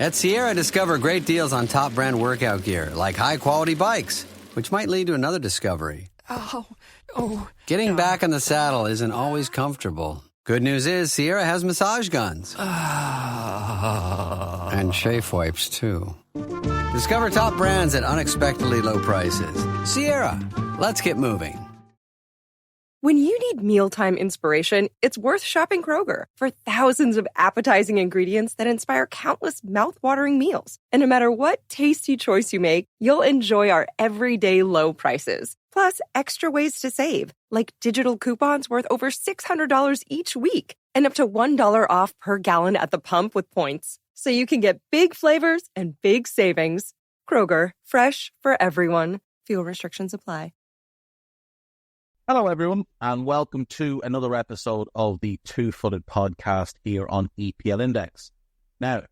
At Sierra, discover great deals on top brand workout gear, like high-quality bikes, which might lead to another discovery. Getting back on the saddle isn't always comfortable. Good news is Sierra has massage guns. And chafe wipes, too. Discover top brands at unexpectedly low prices. Sierra, let's get moving. When you need mealtime inspiration, it's worth shopping Kroger for thousands of appetizing ingredients that inspire countless mouth-watering meals. And no matter what tasty choice you make, you'll enjoy our everyday low prices. Plus, extra ways to save, like digital coupons worth over $600 each week and up to $1 off per gallon at the pump with points. So you can get big flavors and big savings. Kroger, fresh for everyone. Fuel restrictions apply. Hello, everyone, and welcome to another episode of the Two-Footed Podcast here on EPL Index. Now,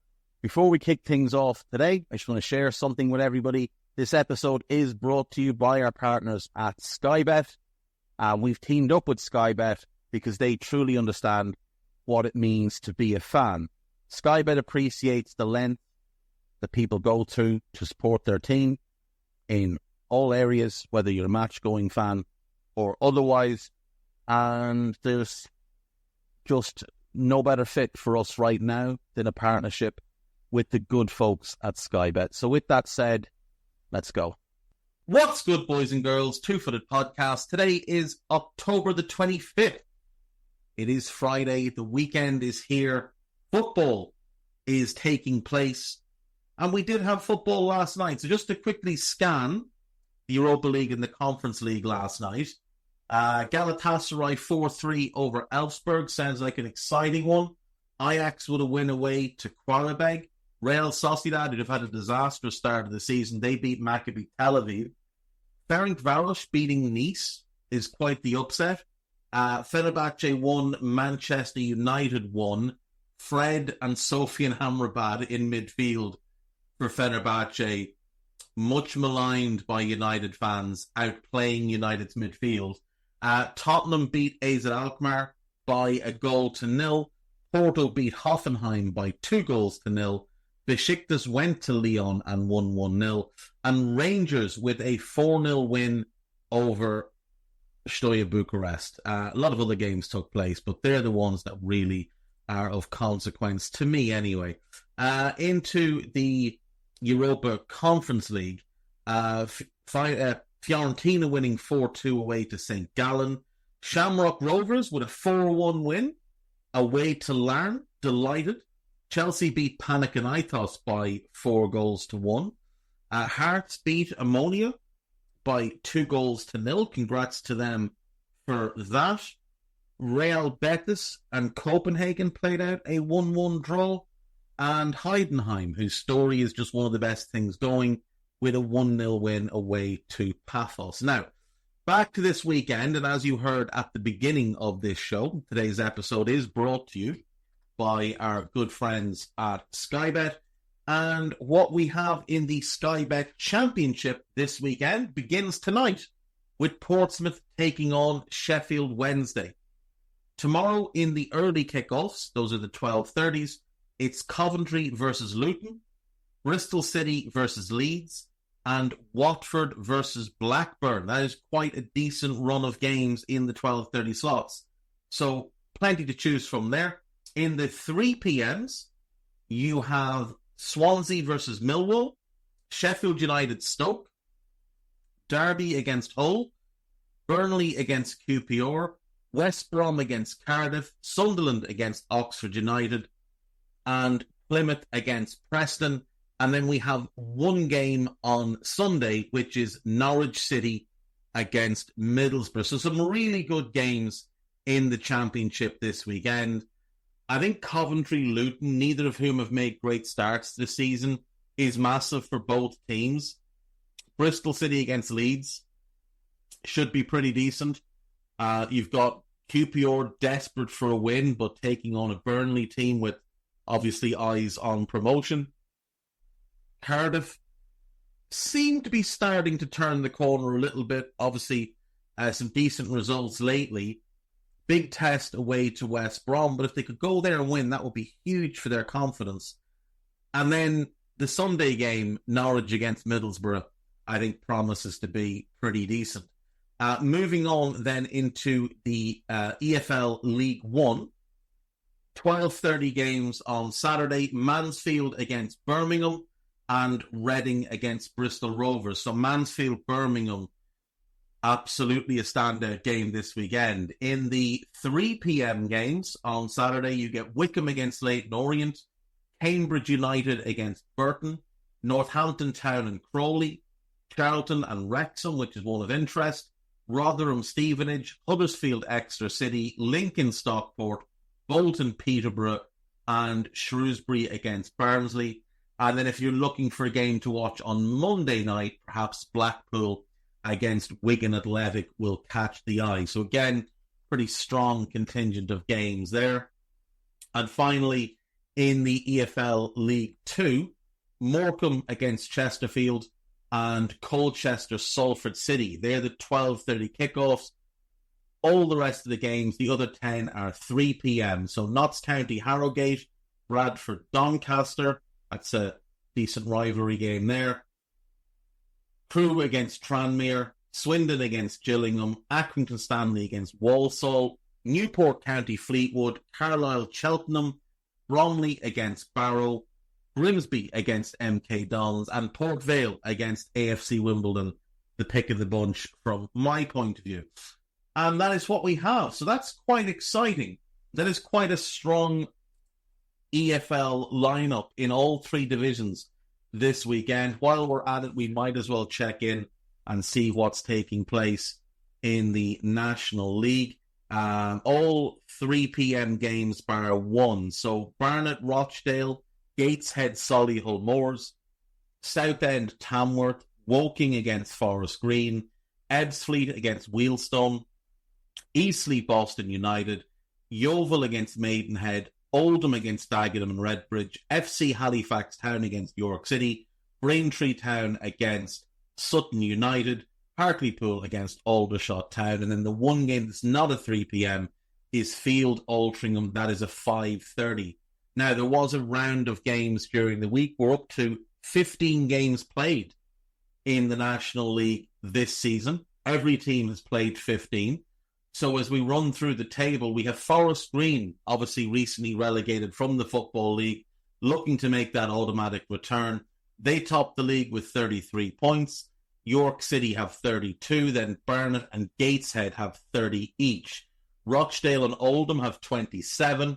before we kick things off today, I just want to share something with everybody. This episode is brought to you by our partners at Sky Bet. We've teamed up with Sky Bet because they truly understand what it means to be a fan. Sky Bet appreciates the length that people go to support their team in all areas, whether you're a match-going fan or otherwise, and there's just no better fit for us right now than a partnership with the good folks at Sky Bet. So with that said, let's go. What's good, boys and girls? Two-Footed Podcast. Today is October the 25th. It is Friday. The weekend is here. Football is taking place. And we did have football last night. So just to quickly scan the Europa League and the Conference League last night. Galatasaray 4-3 over Elfsberg. Sounds like an exciting one. Ajax would have win away to Qarabag. Real Sociedad would have had a disastrous start of the season. They beat Maccabi Tel Aviv. Ferencváros beating Nice is quite the upset. Fenerbahce won. Manchester United won. Fred and Sofian Amrabat in midfield for Fenerbahce. Much maligned by United fans, outplaying United's midfield. Tottenham beat AZ Alkmaar by 1-0. Porto beat Hoffenheim by 2-0. Besiktas went to Lyon and won 1-0. And Rangers with a 4-0 win over Steaua Bucharest. A lot of other games took place, but they're the ones that really are of consequence, to me anyway. Into the Europa Conference League, Fiorentina winning 4-2 away to St. Gallen. Shamrock Rovers with a 4-1 win away to Larne. Delighted. Chelsea beat Panathinaikos by 4-1. Hearts beat Ammonia by 2-0. Congrats to them for that. Real Betis and Copenhagen played out a 1-1 draw. And Heidenheim, whose story is just one of the best things going, with a 1-0 win away to Paphos. Now, back to this weekend, and as you heard at the beginning of this show, today's episode is brought to you by our good friends at Sky Bet. And what we have in the Sky Bet Championship this weekend begins tonight with Portsmouth taking on Sheffield Wednesday. Tomorrow in the early kickoffs, those are the 12:30s, it's Coventry versus Luton, Bristol City versus Leeds, and Watford versus Blackburn. That is quite a decent run of games in the 12:30 slots. So plenty to choose from there. In the 3 p.m s, you have Swansea versus Millwall, Sheffield United Stoke, Derby against Hull, Burnley against QPR, West Brom against Cardiff, Sunderland against Oxford United, and Plymouth against Preston. And then we have one game on Sunday, which is Norwich City against Middlesbrough. So some really good games in the Championship this weekend. I think Coventry, Luton, neither of whom have made great starts this season, is massive for both teams. Bristol City against Leeds should be pretty decent. You've got QPR desperate for a win, but taking on a Burnley team with obviously eyes on promotion. Cardiff seem to be starting to turn the corner a little bit. Obviously, some decent results lately. Big test away to West Brom, but if they could go there and win, that would be huge for their confidence. And then the Sunday game, Norwich against Middlesbrough, I think promises to be pretty decent. Moving on then into the EFL League One, 12:30 games on Saturday, Mansfield against Birmingham and Reading against Bristol Rovers. So Mansfield-Birmingham, absolutely a standout game this weekend. In the 3 p.m. games on Saturday, you get Wycombe against Leyton Orient, Cambridge United against Burton, Northampton Town and Crawley, Charlton and Wrexham, which is one of interest, Rotherham Stevenage, Huddersfield Exeter City, Lincoln Stockport, Bolton Peterborough, and Shrewsbury against Barnsley. And then if you're looking for a game to watch on Monday night, perhaps Blackpool against Wigan Athletic will catch the eye. So again, pretty strong contingent of games there. And finally, in the EFL League 2, Morecambe against Chesterfield and Colchester Salford City. They're the 12:30 kickoffs. All the rest of the games, the other 10 are 3 p.m. So Notts County Harrogate, Bradford Doncaster. That's a decent rivalry game there. Crewe against Tranmere, Swindon against Gillingham, Accrington Stanley against Walsall, Newport County Fleetwood, Carlisle Cheltenham, Bromley against Barrow, Grimsby against MK Dons, and Port Vale against AFC Wimbledon, the pick of the bunch from my point of view. And that is what we have. So that's quite exciting. That is quite a strong EFL lineup in all 3 divisions this weekend. While we're at it, we might as well check in and see what's taking place in the National League. All 3 p.m. games bar one. So Barnet Rochdale, Gateshead Solihull Moors, Southend Tamworth, Woking against Forest Green, Ebbsfleet against Wealdstone, Eastleigh Boston United, Yeovil against Maidenhead, Oldham against Dagenham and Redbridge, FC Halifax Town against York City, Braintree Town against Sutton United, Hartlepool against Aldershot Town, and then the one game that's not at 3 p.m. is Field Altrincham. That is a 5:30. Now, there was a round of games during the week. We're up to 15 games played in the National League this season. Every team has played 15. So as we run through the table, we have Forest Green, obviously recently relegated from the Football League, looking to make that automatic return. They top the league with 33 points. York City have 32, then Barnet and Gateshead have 30 each. Rochdale and Oldham have 27.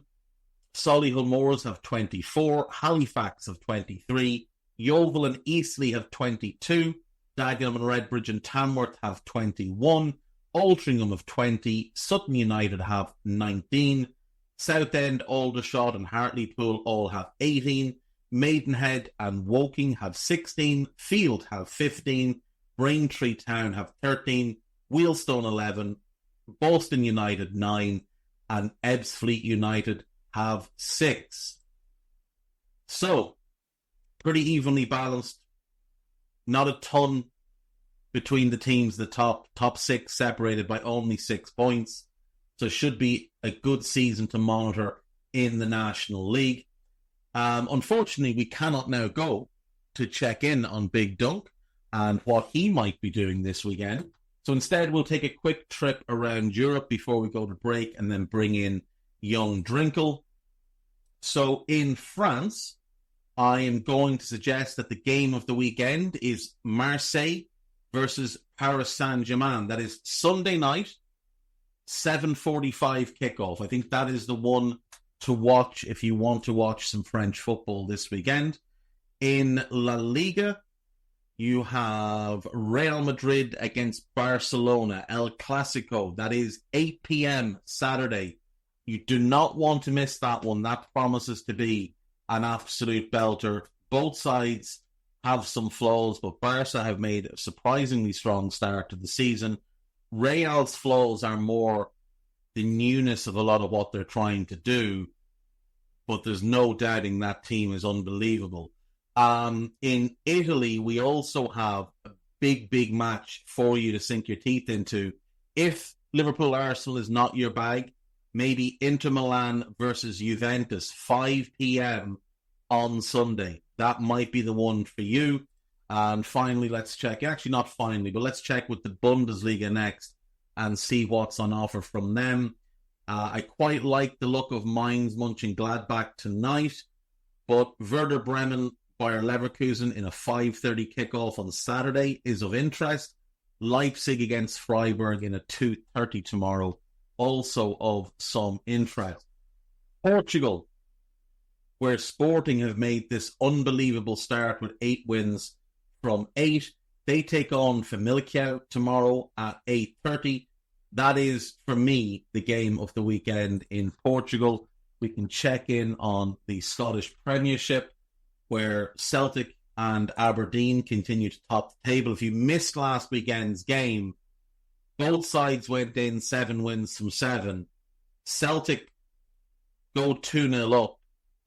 Solihull Moors have 24. Halifax have 23. Yeovil and Eastleigh have 22. Dagenham and Redbridge and Tamworth have 21. Altrincham have 20, Sutton United have 19, Southend, Aldershot and Hartlepool all have 18, Maidenhead and Woking have 16, Field have 15, Braintree Town have 13, Wealdstone 11, Boston United 9, and Ebbsfleet United have 6. So, pretty evenly balanced, not a ton between the teams, the top 6 separated by only 6 points. So should be a good season to monitor in the National League. Unfortunately, we cannot now go to check in on Big Dunk and what he might be doing this weekend. So instead, we'll take a quick trip around Europe before we go to break and then bring in young Drinkle. So in France, I am going to suggest that the game of the weekend is Marseille versus Paris Saint-Germain. That is Sunday night, 7:45 kickoff. I think that is the one to watch if you want to watch some French football this weekend. In La Liga, you have Real Madrid against Barcelona, El Clasico. That is 8 p.m. Saturday. You do not want to miss that one. That promises to be an absolute belter. Both sides have some flaws, but Barca have made a surprisingly strong start to the season. Real's flaws are more the newness of a lot of what they're trying to do, but there's no doubting that team is unbelievable. In Italy, we also have a big match for you to sink your teeth into. If Liverpool-Arsenal is not your bag, maybe Inter Milan versus Juventus, 5 p.m. on Sunday. that might be the one for you. And finally, let's check. Actually, not finally, but let's check with the Bundesliga next and see what's on offer from them. I quite like the look of Mainz Mönchengladbach tonight, but Werder Bremen, Bayer Leverkusen in a 5:30 kickoff on Saturday is of interest. Leipzig against Freiburg in a 2:30 tomorrow, also of some interest. Portugal, where Sporting have made this unbelievable start with 8 wins from 8. They take on Famalicão tomorrow at 8:30. That is, for me, the game of the weekend in Portugal. We can check in on the Scottish Premiership, where Celtic and Aberdeen continue to top the table. If you missed last weekend's game, both sides went in 7 wins from 7. Celtic go 2-0 up,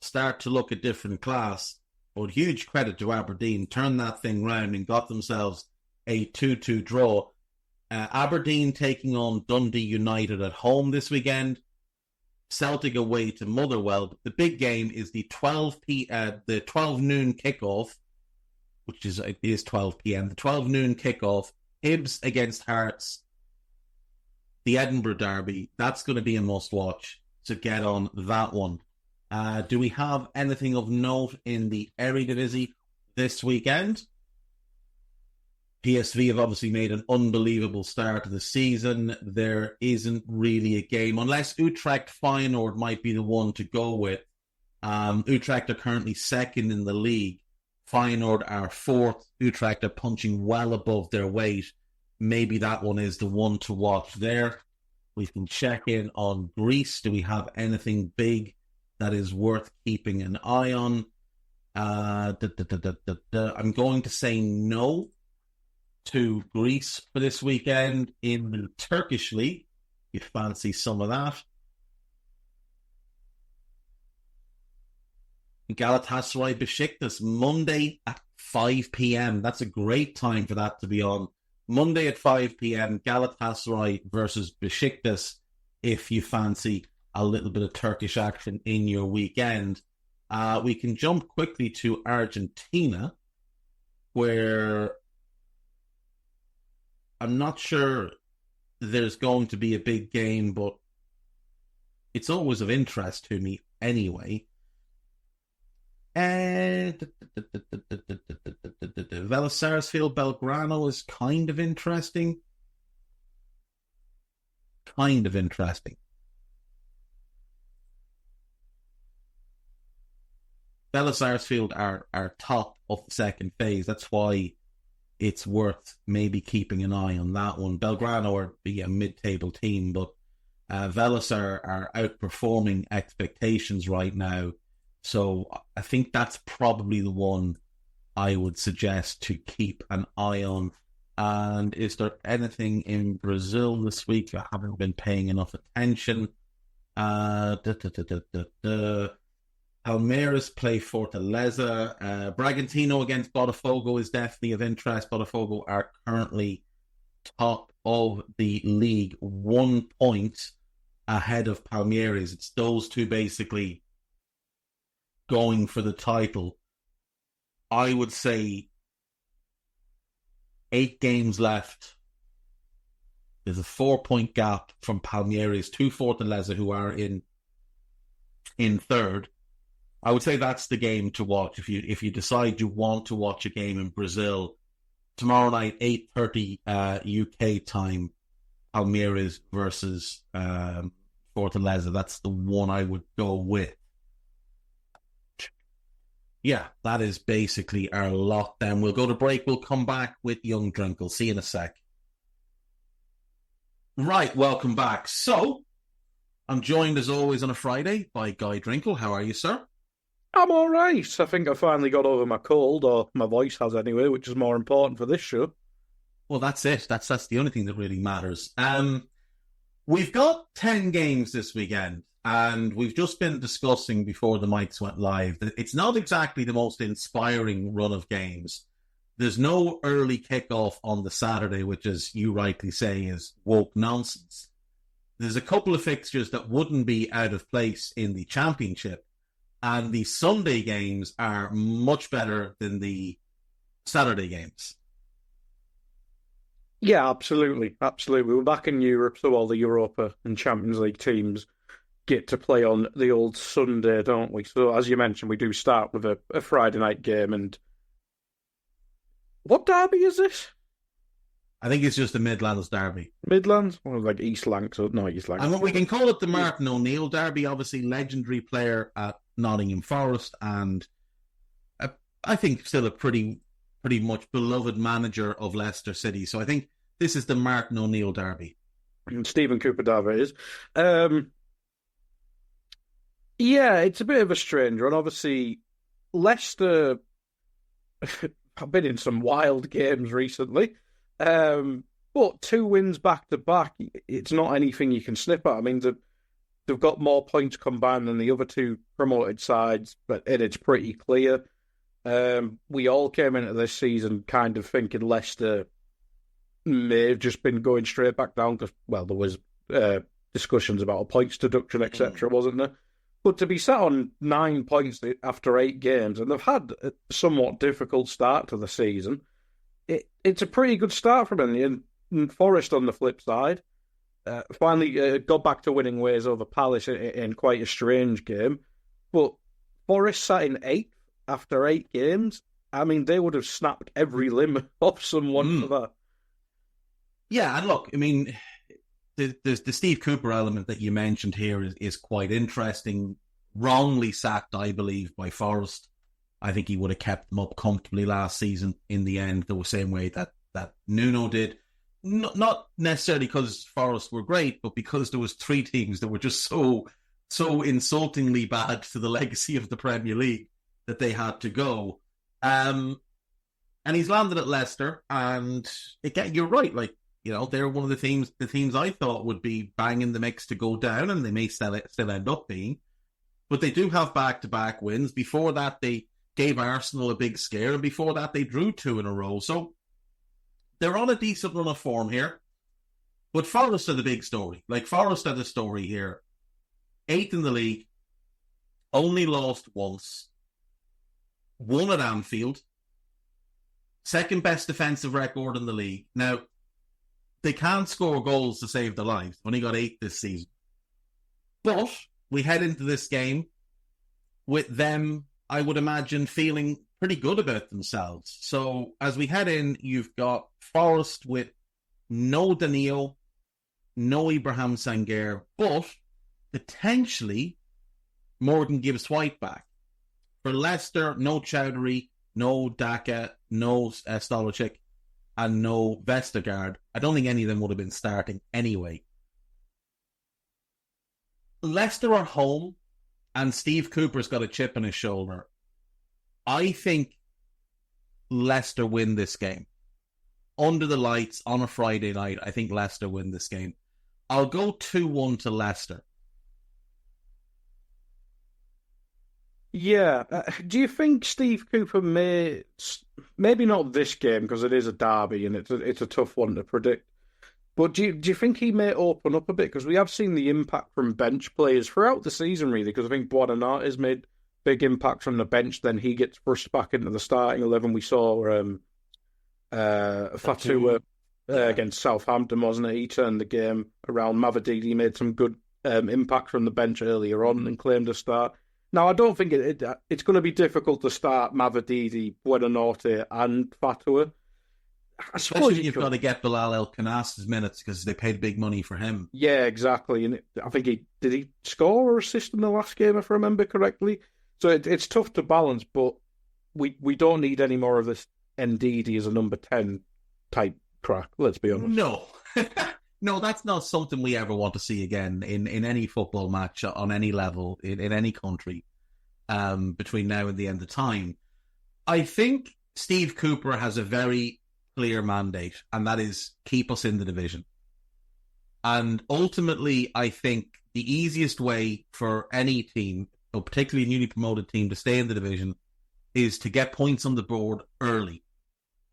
start to look a different class. But huge credit to Aberdeen, turned that thing round and got themselves a 2-2 draw. Aberdeen taking on Dundee United at home this weekend. Celtic away to Motherwell. The big game is the 12 noon kickoff, which is 12 p.m. The 12 noon kickoff. Hibs against Hearts. The Edinburgh Derby. That's going to be a must-watch, to get on that one. Do we have anything of note in the Eredivisie this weekend? PSV have obviously made an unbelievable start to the season. There isn't really a game, unless Utrecht Feyenoord might be the one to go with. Utrecht are currently second in the league. Feyenoord are fourth. Utrecht are punching well above their weight. Maybe that one is the one to watch there. We can check in on Greece. Do we have anything big that is worth keeping an eye on? I'm going to say no to Greece for this weekend. In the Turkish league, you fancy some of that. Galatasaray Besiktas, Monday at 5 p.m. That's a great time for that to be on. Monday at 5 p.m, Galatasaray versus Besiktas, if you fancy a little bit of Turkish action in your weekend. We can jump quickly to Argentina, where I'm not sure there's going to be a big game, but it's always of interest to me anyway. And Vélez Sarsfield Belgrano is kind of interesting. Vélez Sarsfield are top of the second phase. That's why it's worth maybe keeping an eye on that one. Belgrano are a mid-table team, but Vélez are outperforming expectations right now. So I think that's probably the one I would suggest to keep an eye on. And is there anything in Brazil this week? I haven't been paying enough attention. Palmeiras play Fortaleza. Bragantino against Botafogo is definitely of interest. Botafogo are currently top of the league, 1 point ahead of Palmeiras. It's those two basically going for the title. I would say 8 games left. There's a 4-point gap from Palmeiras to Fortaleza, who are in third. I would say that's the game to watch if you decide you want to watch a game in Brazil. Tomorrow night, 8:30 UK time, Palmeiras versus Fortaleza. That's the one I would go with. Yeah, that is basically our lot then. We'll go to break. We'll come back with Young Drinkle. See you in a sec. Right, welcome back. So, I'm joined as always on a Friday by Guy Drinkle. How are you, sir? I'm all right. I think I finally got over my cold, or my voice has anyway, which is more important for this show. Well, that's it. That's the only thing that really matters. We've got 10 games this weekend, and we've just been discussing before the mics went live that it's not exactly the most inspiring run of games. There's no early kickoff on the Saturday, which, as you rightly say, is woke nonsense. There's a couple of fixtures that wouldn't be out of place in the Championship, And the Sunday games are much better than the Saturday games. Yeah, absolutely. Absolutely. We're back in Europe, so all the Europa and Champions League teams get to play on the old Sunday, don't we? So, as you mentioned, we do start with a Friday night game. And what derby is this? I think it's just a Midlands derby. Midlands? Well, like East Lancs, or no, East Lancs. I mean, we can call it the Martin O'Neill derby, obviously legendary player at Nottingham Forest, and I think still a pretty much beloved manager of Leicester City. So I think this is the Martin O'Neill derby. And Stephen Cooper derby is. Yeah, it's a bit of a strange one. Obviously, Leicester have been in some wild games recently. But 2 wins back to back, it's not anything you can snip at. I mean, they've got more points combined than the other 2 promoted sides, but it's pretty clear. We all came into this season kind of thinking Leicester may have just been going straight back down because, well, there was discussions about a points deduction, etc., wasn't there? But to be sat on 9 points after 8 games, and they've had a somewhat difficult start to the season, it's a pretty good start from them. And Forest, on the flip side, finally got back to winning ways over Palace in quite a strange game. But Forest sat in 8th after 8 games. I mean, they would have snapped every limb off someone for that. Yeah, and look, I mean, the Steve Cooper element that you mentioned here is quite interesting. Wrongly sacked, I believe, by Forest. I think he would have kept them up comfortably last season in the end, the same way that Nuno did. Not necessarily because Forest were great, but because there was 3 teams that were just so insultingly bad to the legacy of the Premier League that they had to go. And he's landed at Leicester, and again, you're right. Like, you know, they're one of the teams I thought would be banging the mix to go down, and they may still end up being. But they do have back-to-back wins. Before that, they gave Arsenal a big scare, and before that, they drew 2 in a row. So they're on a decent run of form here. But Forest are the big story. Like, Forest are the story here. 8th in the league, only lost once, won at Anfield, second best defensive record in the league. Now, they can't score goals to save their lives. Only got 8 this season. But we head into this game with them, I would imagine, feeling pretty good about themselves. So as we head in, you've got Forest with no Danilo, no Ibrahim Sangaré, but potentially Morgan Gibbs-White back. For Leicester, no Chowdhury, no Daka, no Stolicic, and no Vestergaard. I don't think any of them would have been starting anyway. Leicester are home, and Steve Cooper's got a chip on his shoulder. I think Leicester win this game. Under the lights on a Friday night, I think Leicester win this game. I'll go 2-1 to Leicester. Yeah. Do you think Steve Cooper maybe not this game because it is a derby and it's a tough one to predict, but do you think he may open up a bit? Because we have seen the impact from bench players throughout the season, really, because I think Buonanotte has made big impact from the bench, then he gets thrust back into the starting 11. We saw Fatua against Southampton, wasn't it? He turned the game around. Mavididi made some good impact from the bench earlier on and claimed a start. Now, I don't think it's going to be difficult to start Mavididi, Buonanotte and Fatua. Especially you've got to get Bilal El Khanas's minutes because they paid big money for him. Yeah, exactly. And I think did he score or assist in the last game, if I remember correctly? So it's tough to balance, but we don't need any more of this Ndidi as a number 10 type crack, let's be honest. No. No, that's not something we ever want to see again in any football match on any level, in any country, between now and the end of time. I think Steve Cooper has a very clear mandate, and that is keep us in the division. And ultimately, I think the easiest way for any team, but particularly a newly promoted team, to stay in the division is to get points on the board early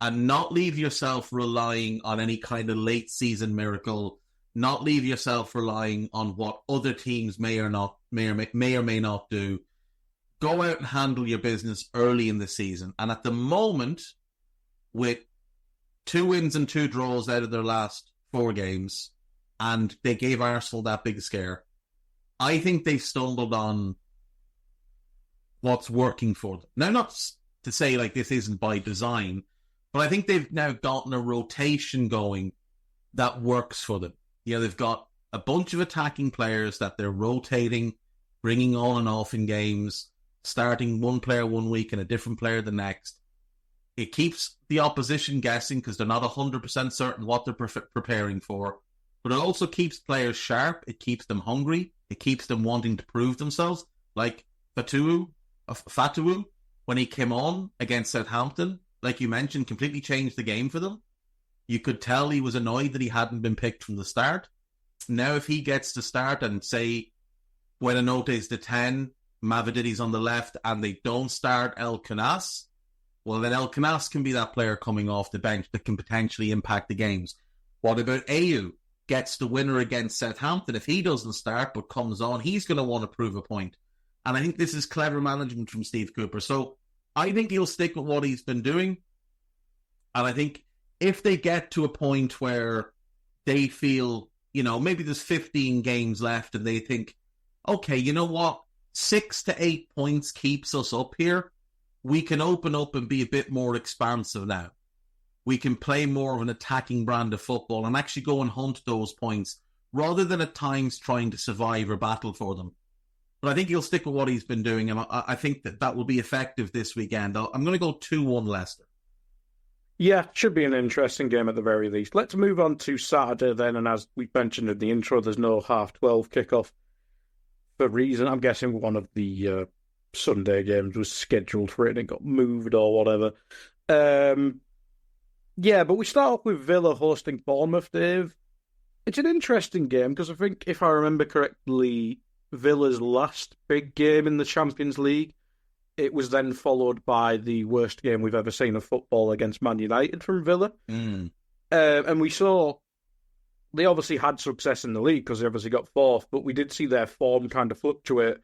and not leave yourself relying on any kind of late season miracle, not leave yourself relying on what other teams may or may not do. go out and handle your business early in the season. And at the moment, with 2 wins and 2 draws out of their last 4 games, and they gave Arsenal that big scare, I think they've stumbled on what's working for them. Now, not to say like this isn't by design, but I think they've now gotten a rotation going that works for them. You know, they've got a bunch of attacking players that they're rotating, bringing on and off in games, starting one player one week and a different player the next. It keeps the opposition guessing because they're not 100% certain what they're preparing for. But it also keeps players sharp. It keeps them hungry. It keeps them wanting to prove themselves. Like Fatawu, when he came on against Southampton, like you mentioned, completely changed the game for them. You could tell he was annoyed that he hadn't been picked from the start. Now if he gets to start and say, Buenanote's the 10, Mavropanos on the left, and they don't start El Khanas, well then El Khanas can be that player coming off the bench that can potentially impact the games. What about Ayew? Gets the winner against Southampton. If he doesn't start but comes on, he's going to want to prove a point. And I think this is clever management from Steve Cooper. So I think he'll stick with what he's been doing. And I think if they get to a point where they feel, you know, maybe there's 15 games left and they think, okay, you know what? 6 to 8 points keeps us up here. We can open up and be a bit more expansive now. We can play more of an attacking brand of football and actually go and hunt those points rather than at times trying to survive or battle for them. But I think he'll stick with what he's been doing, and I think that will be effective this weekend. I'm going to go 2-1 Leicester. Yeah, should be an interesting game at the very least. Let's move on to Saturday then, and as we mentioned in the intro, there's no 12:30 kickoff for reason. I'm guessing one of the Sunday games was scheduled for it and it got moved or whatever. Yeah, but we start off with Villa hosting Bournemouth, Dave. It's an interesting game because I think, if I remember correctly, Villa's last big game in the Champions League, it was then followed by the worst game we've ever seen of football against Man United from Villa. And we saw they obviously had success in the league because they obviously got 4th, but we did see their form kind of fluctuate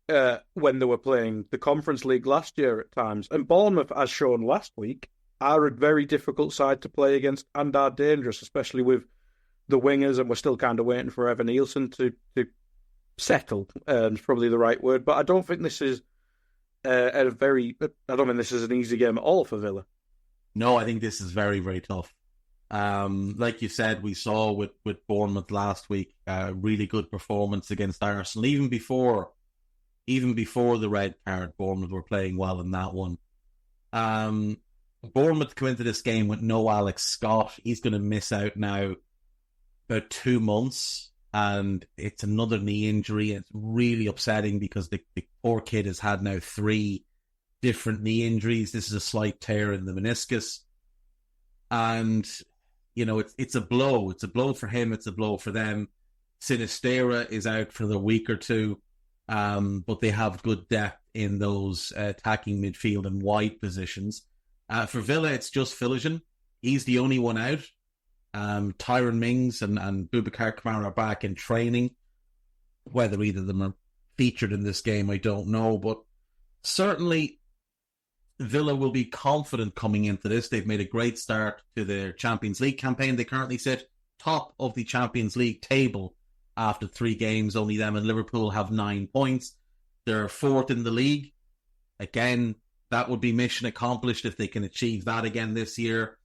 when they were playing the Conference League last year at times. And Bournemouth, as shown last week, are a very difficult side to play against and are dangerous, especially with the wingers, and we're still kind of waiting for Evan Nielsen to settle, is probably the right word. But I don't think this is I don't think this is an easy game at all for Villa. No, I think this is very, very tough. Like you said, we saw with Bournemouth last week, really good performance against Arsenal. Even before the red card, Bournemouth were playing well in that one. Bournemouth come into this game with no Alex Scott. He's going to miss out now about 2 months, and it's another knee injury. It's really upsetting because the poor kid has had now 3 different knee injuries. This is a slight tear in the meniscus. And, you know, it's a blow. It's a blow for him. It's a blow for them. Sinistera is out for the week or two, but they have good depth in those attacking midfield and wide positions. For Villa, it's just Philogene. He's the only one out. Tyrone Mings and Boubacar Kamara are back in training. Whether either of them are featured in this game, I don't know. But certainly, Villa will be confident coming into this. They've made a great start to their Champions League campaign. They currently sit top of the Champions League table after 3 games. Only them and Liverpool have 9 points. They're 4th in the league. Again, that would be mission accomplished if they can achieve that again this year.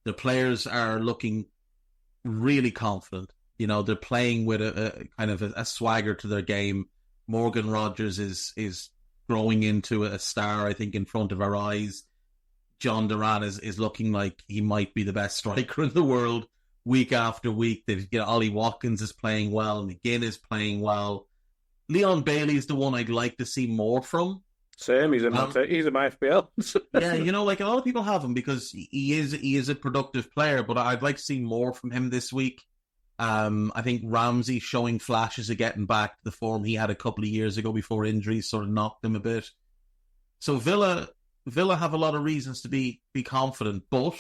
The players are looking really confident. You know, they're playing with a kind of a swagger to their game. Morgan Rogers is growing into a star, I think, in front of our eyes. John Duran is looking like he might be the best striker in the world week after week. Ollie Watkins is playing well. McGinn is playing well. Leon Bailey is the one I'd like to see more from. Same, he's in my FPL. Yeah, you know, like a lot of people have him because he is a productive player, but I'd like to see more from him this week. I think Ramsey showing flashes of getting back to the form he had a couple of years ago before injuries sort of knocked him a bit. So Villa have a lot of reasons to be confident, but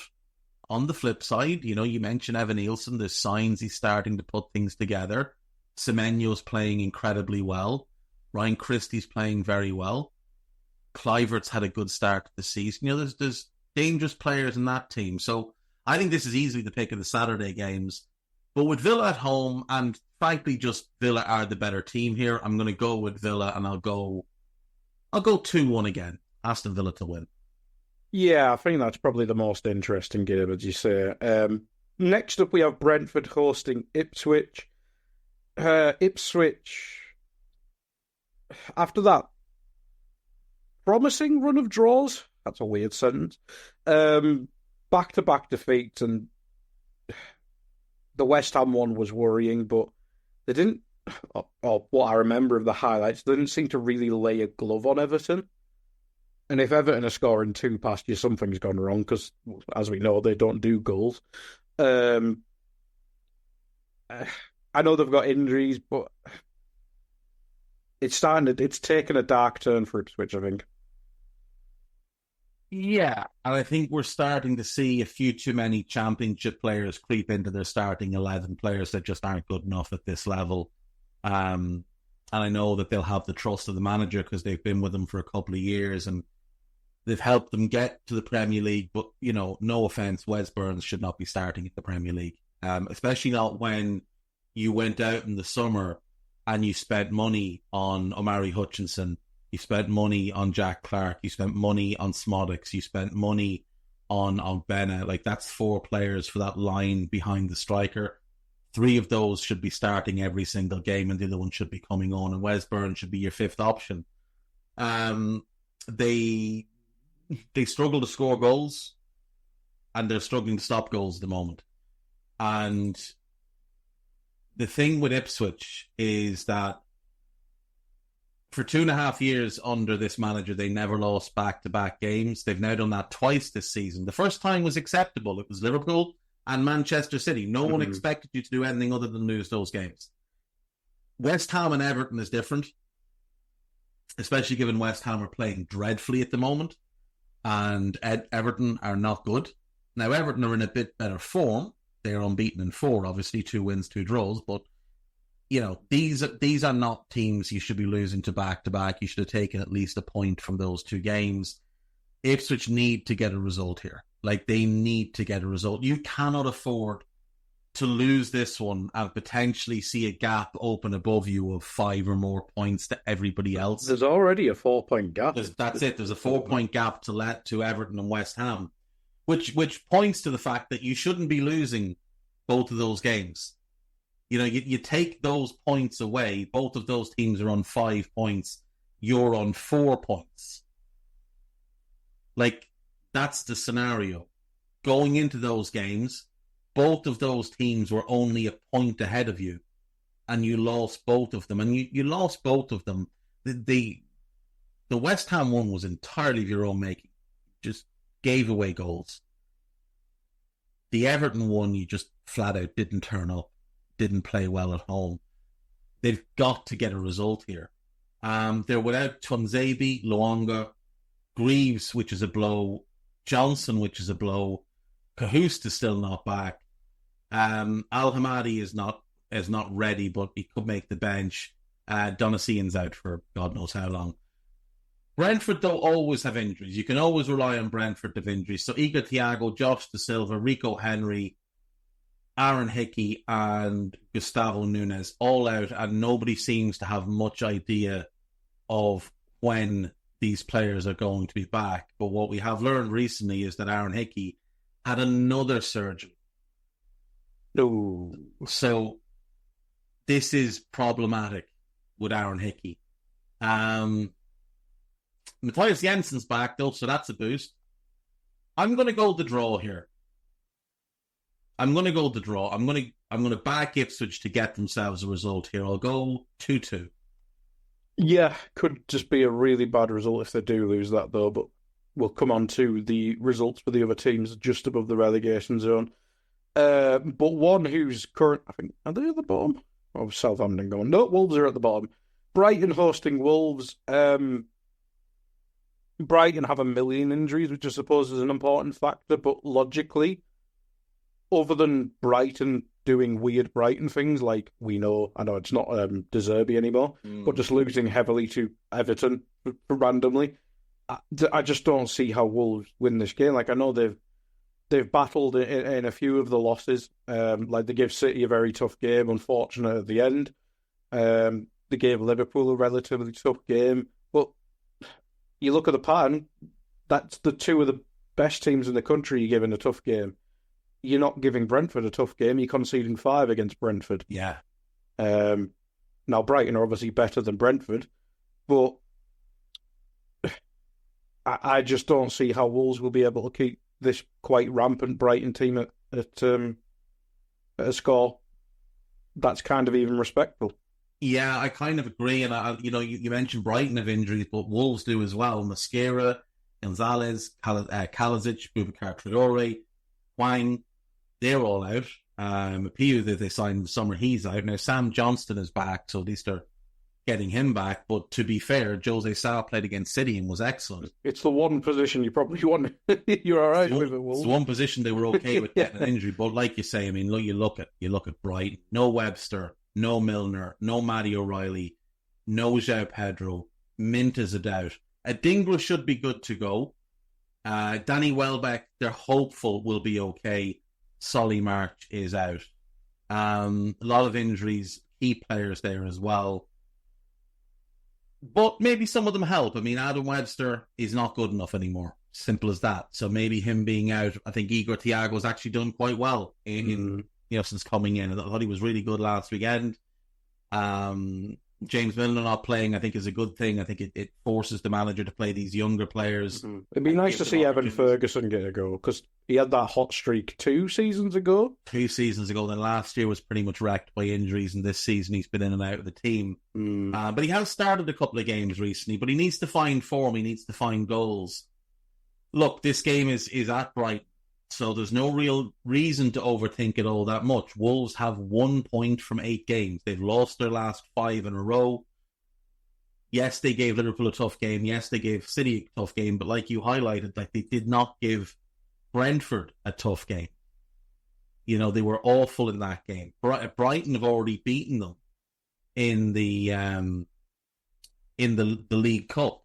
on the flip side, you know, you mentioned Evan Nielsen, there's signs he's starting to put things together. Semenyo's playing incredibly well. Ryan Christie's playing very well. Kluivert's had a good start to the season. There's dangerous players in that team. So I think this is easily the pick of the Saturday games. But with Villa at home, and frankly, just Villa are the better team here, I'm going to go with Villa, and I'll go 2-1 again. Aston Villa to win. Yeah, I think that's probably the most interesting game, as you say. Next up, we have Brentford hosting Ipswich. Ipswich, after that promising run of draws, that's a weird sentence, back-to-back defeats, and the West Ham one was worrying, but they didn't, or what I remember of the highlights, they didn't seem to really lay a glove on Everton. And if Everton are scoring 2 past you, something's gone wrong, because, as we know, they don't do goals. I know they've got injuries, but it's taken a dark turn for Ipswich, I think. Yeah, and I think we're starting to see a few too many championship players creep into their starting 11, players that just aren't good enough at this level. And I know that they'll have the trust of the manager because they've been with him for a couple of years and they've helped them get to the Premier League. But, no offence, Wes Burns should not be starting at the Premier League, especially not when you went out in the summer and you spent money on Omari Hutchinson. You spent money on Jack Clark. You spent money on Smodics. You spent money on Bena. Like, that's 4 players for that line behind the striker. 3 of those should be starting every single game, and the other one should be coming on. And Wes Burns should be your 5th option. They struggle to score goals, and they're struggling to stop goals at the moment. And the thing with Ipswich is that for 2.5 years under this manager, they never lost back-to-back games. They've now done that twice this season. The first time was acceptable. It was Liverpool and Manchester City. No one expected you to do anything other than lose those games. West Ham and Everton is different, especially given West Ham are playing dreadfully at the moment, and Everton are not good. Now, Everton are in a bit better form. They're unbeaten in 4, obviously, 2 wins, 2 draws, but these are not teams you should be losing to back-to-back. You should have taken at least a point from those 2 games. Ipswich need to get a result here. Like, they need to get a result. You cannot afford to lose this one and potentially see a gap open above you of 5 or more points to everybody else. There's already a 4-point gap. That's it. There's a 4-point gap to Everton and West Ham, which points to the fact that you shouldn't be losing both of those games. You take those points away, both of those teams are on 5 points, you're on 4 points. Like, that's the scenario. Going into those games, both of those teams were only a point ahead of you, and you lost both of them. And you lost both of them. The West Ham one was entirely of your own making. Just gave away goals. The Everton one, you just flat out didn't turn up. Didn't play well at home. They've got to get a result here. They're without Tuanzebe, Luongo, Greaves, which is a blow, Johnson, which is a blow, Cahoust is still not back. Al Hamadi is not ready, but he could make the bench. Donasian's out for God knows how long. Brentford, though, always have injuries. You can always rely on Brentford to have injuries. So Igor Thiago, Josh Da Silva, Rico Henry, Aaron Hickey and Gustavo Nunes all out, and nobody seems to have much idea of when these players are going to be back. But what we have learned recently is that Aaron Hickey had another surgery. No. So this is problematic with Aaron Hickey. Matthias Jensen's back though, so that's a boost. I'm going to go the draw here. I'm going to back Ipswich to get themselves a result here. I'll go 2-2. Yeah, could just be a really bad result if they do lose that, though. But we'll come on to the results for the other teams just above the relegation zone. But one who's current, I think, are they at the bottom? Oh, Southampton going. No, Wolves are at the bottom. Brighton hosting Wolves. Brighton have 1 million injuries, which I suppose is an important factor, but logically, other than Brighton doing weird Brighton things, like I know it's not De Zerbi anymore, but just losing heavily to Everton randomly. I just don't see how Wolves win this game. Like, I know they've battled in a few of the losses. Like, they gave City a very tough game, unfortunate at the end. They gave Liverpool a relatively tough game. But you look at the pattern, that's the two of the best teams in the country you're giving a tough game. You're not giving Brentford a tough game. You're conceding 5 against Brentford. Yeah. Now, Brighton are obviously better than Brentford, but I just don't see how Wolves will be able to keep this quite rampant Brighton team at a score that's kind of even respectable. Yeah, I kind of agree. And, you mentioned Brighton have injuries, but Wolves do as well. Mosquera, Gonzalez, Kalasic, Boubacar Traore, Hwang, they're all out. Piu that they signed in the summer, he's out. Now, Sam Johnston is back, so at least they're getting him back. But to be fair, Jose Sa played against City and was excellent. It's the one position you probably want. You're all right with it, Wolves. It's the one position they were okay with getting an injury. But like you say, I mean, look, you look at Brighton. No Webster, no Milner, no Matty O'Reilly, no João Pedro. Mint is a doubt. Adingra should be good to go. Danny Welbeck, they're hopeful will be okay. Solly March is out. A lot of injuries, key players there as well. But maybe some of them help. I mean, Adam Webster is not good enough anymore. Simple as that. So maybe him being out, I think Igor Thiago's actually done quite well since coming in. I thought he was really good last weekend. James Milner not playing, I think, is a good thing. I think it forces the manager to play these younger players. It'd be nice to see Evan Ferguson get a go, because he had that hot streak 2 seasons ago. 2 seasons ago. Then last year was pretty much wrecked by injuries, and this season he's been in and out of the team. But he has started a couple of games recently, but he needs to find form. He needs to find goals. Look, this game is at Brighton, so there's no real reason to overthink it all that much. Wolves have 1 point from 8 games. They've lost their last 5 in a row. Yes, they gave Liverpool a tough game. Yes, they gave City a tough game. But like you highlighted, like, they did not give Brentford a tough game. You know, they were awful in that game. Brighton have already beaten them in the League Cup.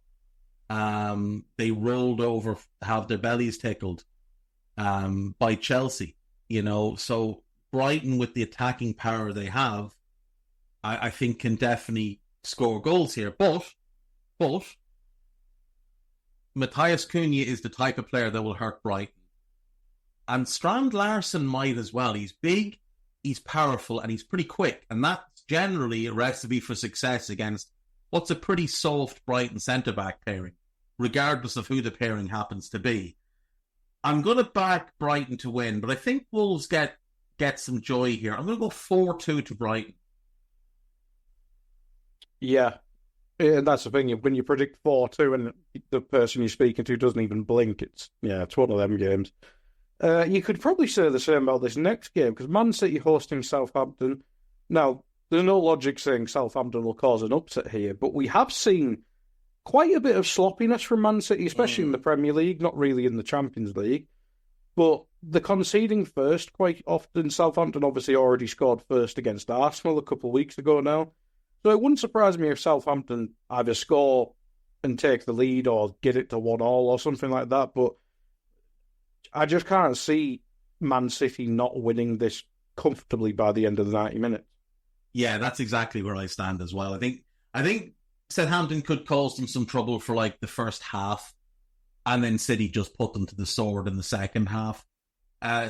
They rolled over, have their bellies tickled by Chelsea, so Brighton, with the attacking power they have, I think can definitely score goals here. But Matthias Cunha is the type of player that will hurt Brighton. And Strand Larsen might as well. He's big, he's powerful, and he's pretty quick. And that's generally a recipe for success against what's a pretty soft Brighton centre-back pairing, regardless of who the pairing happens to be. I'm going to back Brighton to win, but I think Wolves get some joy here. I'm going to go 4-2 to Brighton. Yeah, and that's the thing. When you predict 4-2 and the person you're speaking to doesn't even blink, it's one of them games. You could probably say the same about this next game, because Man City hosting Southampton. Now, there's no logic saying Southampton will cause an upset here, but we have seen quite a bit of sloppiness from Man City, especially in the Premier League, not really in the Champions League. But the conceding first quite often. Southampton obviously already scored first against Arsenal a couple of weeks ago now. So it wouldn't surprise me if Southampton either score and take the lead or get it to 1-1 or something like that. But I just can't see Man City not winning this comfortably by the end of the 90 minutes. Yeah, that's exactly where I stand as well. I think Southampton could cause them some trouble for like the first half, and then City just put them to the sword in the second half.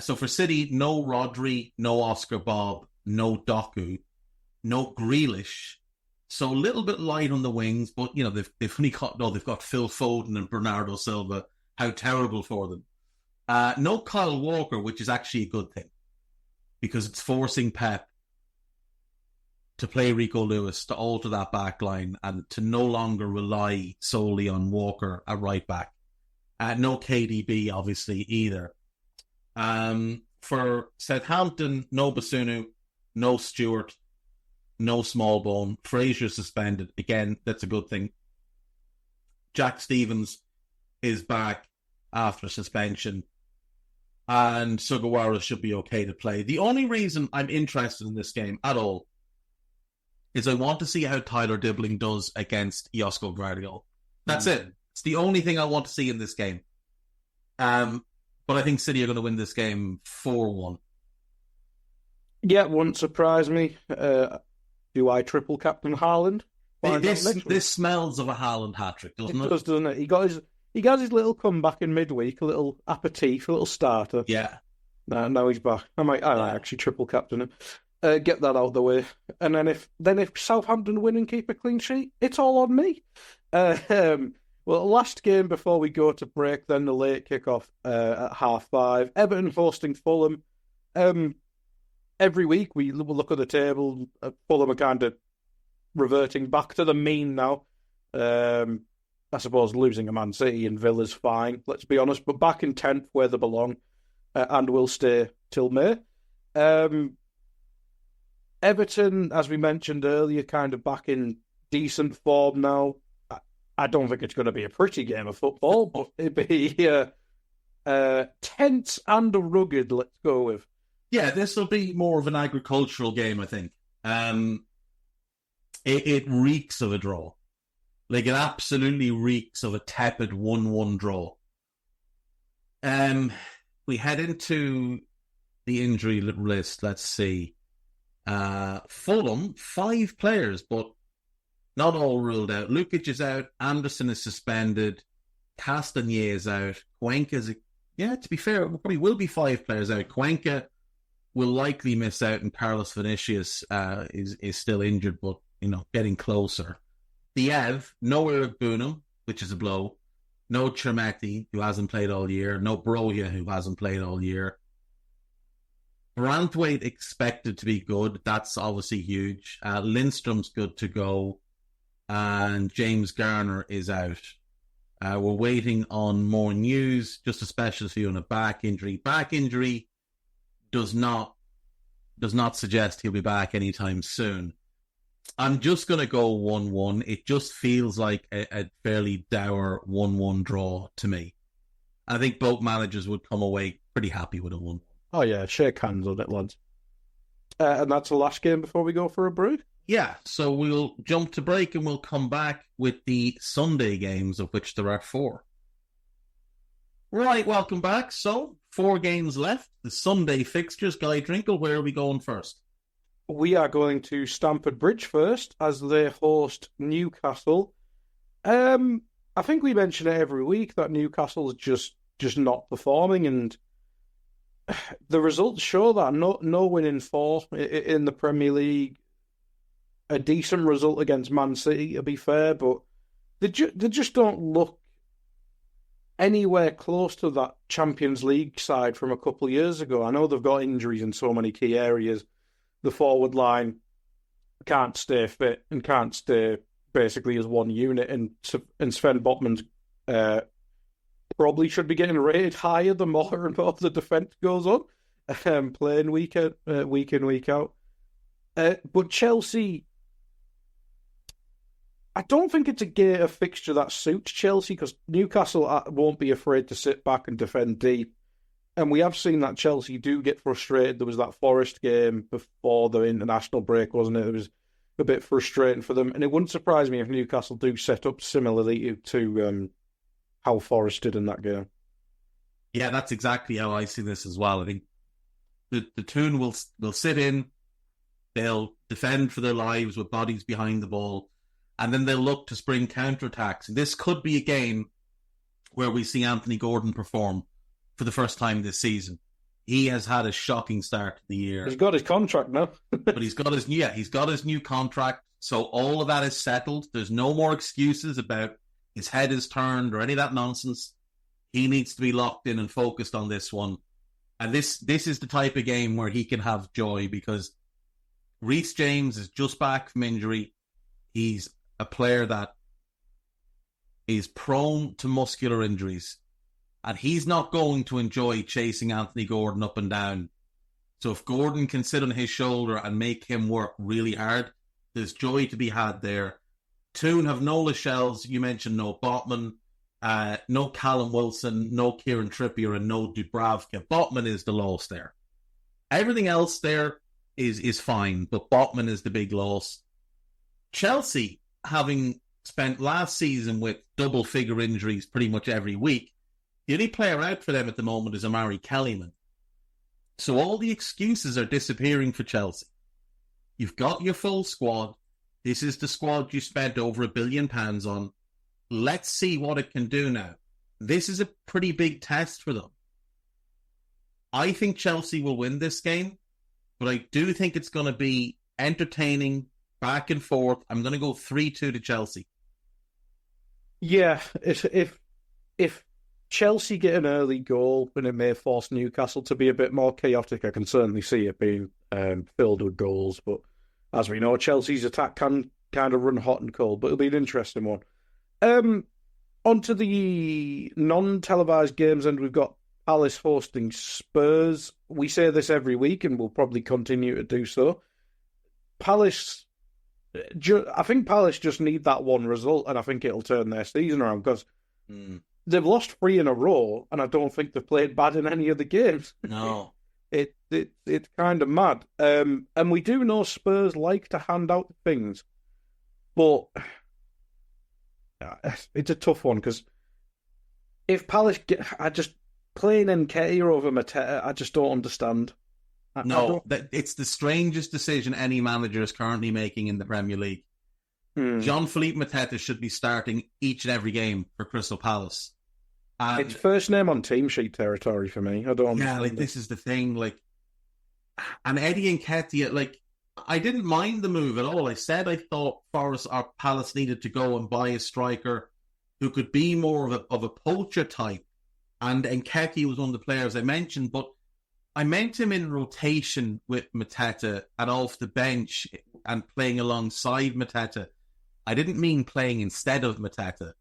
So for City, no Rodri, no Oscar Bob, no Doku, no Grealish. So a little bit light on the wings, but they've only got Phil Foden and Bernardo Silva. How terrible for them. No Kyle Walker, which is actually a good thing, because it's forcing Pep to play Rico Lewis, to alter that back line, and to no longer rely solely on Walker at right back. No KDB, obviously, either. For Southampton, no Basunu, no Stewart, no Smallbone. Fraser suspended. Again, that's a good thing. Jack Stevens is back after suspension. and Sugawara should be okay to play. The only reason I'm interested in this game at all is I want to see how Tyler Dibbling does against Josko Gvardiol. That's it. It's the only thing I want to see in this game. But I think City are going to win this game 4-1. Yeah, wouldn't surprise me. Do I triple captain Haaland? This smells of a Haaland hat-trick, doesn't it? It does, doesn't it? He got his little comeback in midweek, a little aperitif, a little starter. Yeah. Now he's back. I might actually triple captain him. Get that out of the way. And then if Southampton win and keep a clean sheet, it's all on me. Well, last game before we go to break, then the late kickoff at 5:30. Everton hosting Fulham. Every week we look at the table. Fulham are kind of reverting back to the mean now. I suppose losing a Man City and Villa's fine, let's be honest, but back in 10th where they belong, and will stay till May. Everton, as we mentioned earlier, kind of back in decent form now. I don't think it's going to be a pretty game of football, but it'd be tense and rugged, let's go with. Yeah, this will be more of an agricultural game, I think. It reeks of a draw. Like, it absolutely reeks of a tepid 1-1 draw. We head into the injury list, let's see. Fulham, 5 players, but not all ruled out. Lukic is out, Anderson is suspended, Castagne is out, Cuenca's... to be fair, it probably will be 5 players out. Cuenca will likely miss out, and Carlos Vinicius is still injured, but, getting closer. Diev, no Eric Bunham, which is a blow. No Chermeti, who hasn't played all year. No Broja, who hasn't played all year. Brandthwaite expected to be good. That's obviously huge. Lindstrom's good to go. And James Garner is out. We're waiting on more news. Just a specialist view on a back injury. Back injury does not suggest he'll be back anytime soon. I'm just going to go 1-1. It just feels like a fairly dour 1-1 draw to me. I think both managers would come away pretty happy with a 1-1. Oh, yeah, shake hands on it, lads. And that's the last game before we go for a brew? Yeah, so we'll jump to break and we'll come back with the Sunday games, of which there are 4. Right, welcome back. So, 4 games left. The Sunday fixtures. Guy Drinkle, where are we going first? We are going to Stamford Bridge first, as they host Newcastle. I think we mention it every week that Newcastle's just not performing, and the results show that. No win in 4 in the Premier League. A decent result against Man City, to be fair, but they just don't look anywhere close to that Champions League side from a couple of years ago. I know they've got injuries in so many key areas. The forward line can't stay fit and can't stay basically as one unit, and Sven Botman's probably should be getting rated higher the more and more the defence goes on, playing week in, week out. But Chelsea, I don't think it's a fixture that suits Chelsea, because Newcastle won't be afraid to sit back and defend deep. And we have seen that Chelsea do get frustrated. There was that Forest game before the international break, wasn't it? It was a bit frustrating for them. And it wouldn't surprise me if Newcastle do set up similarly to how Forest did in that game. Yeah, that's exactly how I see this as well. I think the Toon will sit in, they'll defend for their lives with bodies behind the ball, and then they'll look to spring counterattacks. This could be a game where we see Anthony Gordon perform for the first time this season. He has had a shocking start to the year. He's got his contract now. But he's got his new contract. So all of that is settled. There's no more excuses about his head is turned or any of that nonsense. He needs to be locked in and focused on this one. And this is the type of game where he can have joy, because Reece James is just back from injury. He's a player that is prone to muscular injuries, and he's not going to enjoy chasing Anthony Gordon up and down. So if Gordon can sit on his shoulder and make him work really hard, there's joy to be had there. Toon have no Lascelles. You mentioned no Botman. No Callum Wilson, no Kieran Trippier, and no Dubravka. Botman is the loss there. Everything else there is fine, but Botman is the big loss. Chelsea, having spent last season with double-figure injuries pretty much every week, the only player out for them at the moment is Amari Kellyman. So all the excuses are disappearing for Chelsea. You've got your full squad. This is the squad you spent over £1 billion on. Let's see what it can do now. This is a pretty big test for them. I think Chelsea will win this game, but I do think it's going to be entertaining, back and forth. I'm going to go 3-2 to Chelsea. Yeah, if Chelsea get an early goal and it may force Newcastle to be a bit more chaotic, I can certainly see it being filled with goals. But as we know, Chelsea's attack can kind of run hot and cold, but it'll be an interesting one. Onto the non-televised games, and we've got Palace hosting Spurs. We say this every week, and we'll probably continue to do so. I think Palace just need that one result, and I think it'll turn their season around, because they've lost 3 in a row, and I don't think they've played bad in any of the games. No. It's kind of mad. And we do know Spurs like to hand out things, but it's a tough one, because if Palace playing Nketiah over Mateta, I just don't understand. It's the strangest decision any manager is currently making in the Premier League. Jean-Philippe Mateta should be starting each and every game for Crystal Palace. And it's first name on team sheet territory for me. I don't understand. Yeah, this is the thing. And Eddie Nketiah, I didn't mind the move at all. I said I thought Forest or Palace needed to go and buy a striker who could be more of a poacher type. And Nketiah was one of the players I mentioned, but I meant him in rotation with Mateta and off the bench and playing alongside Mateta. I didn't mean playing instead of Mateta.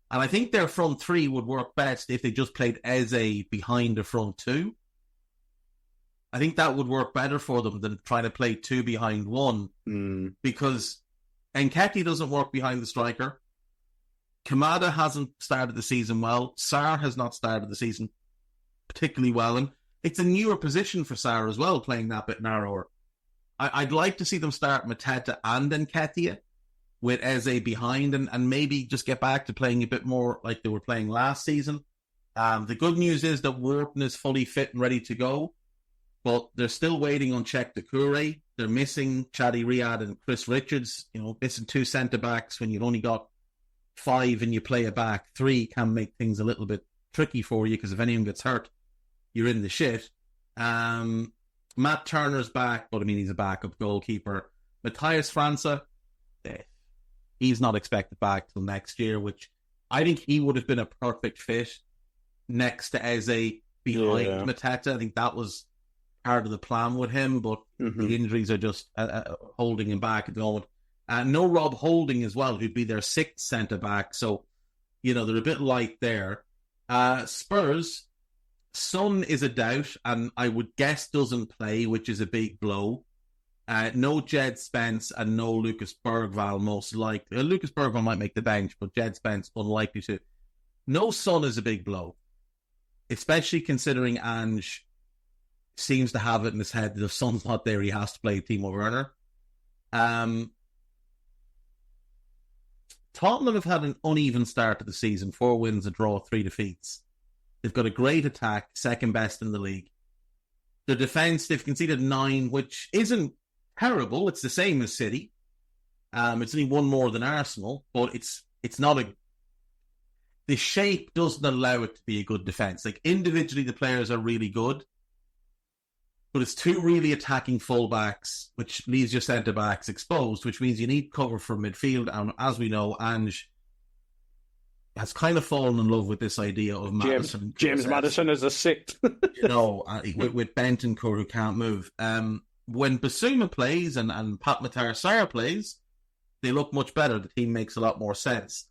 And I think their front three would work best if they just played Eze behind the front two. I think that would work better for them than trying to play 2 behind 1, because Nketiah doesn't work behind the striker. Kamada hasn't started the season well. Sarr has not started the season particularly well. And it's a newer position for Sarr as well, playing that bit narrower. I'd like to see them start Mateta and Nketiah with Eze behind, and maybe just get back to playing a bit more like they were playing last season. The good news is that Wharton is fully fit and ready to go, but they're still waiting on Czech Doucouré. They're missing Chadi Riyad and Chris Richards. Missing 2 centre-backs when you've only got 5 and you play a back 3 can make things a little bit tricky for you, because if anyone gets hurt, you're in the shit. Matt Turner's back, but he's a backup goalkeeper. Matthias França, he's not expected back till next year, which I think he would have been a perfect fit next to Eze behind Mateta. I think that was part of the plan with him, but the injuries are just holding him back at the moment. No Rob Holding as well, who'd be their 6th centre-back, so, they're a bit light there. Spurs, Son is a doubt, and I would guess doesn't play, which is a big blow. No Jed Spence and no Lucas Bergvall, most likely. Lucas Bergvall might make the bench, but Jed Spence unlikely to. No Son is a big blow, especially considering Ange seems to have it in his head that if Son's not there, he has to play Timo Werner. Tottenham have had an uneven start to the season. 4 wins, a draw, 3 defeats. They've got a great attack, second best in the league. The defence, they've conceded 9, which isn't terrible. It's the same as City. It's only 1 more than Arsenal, but it's not a... The shape doesn't allow it to be a good defence. Individually, the players are really good, but it's 2 really attacking fullbacks, which leaves your centre-backs exposed, which means you need cover from midfield. And as we know, Ange has kind of fallen in love with this idea of Maddison. James Maddison as a 6th. with Bentancur, who can't move. When Basuma plays and Pat Matar Sarr plays, they look much better. The team makes a lot more sense.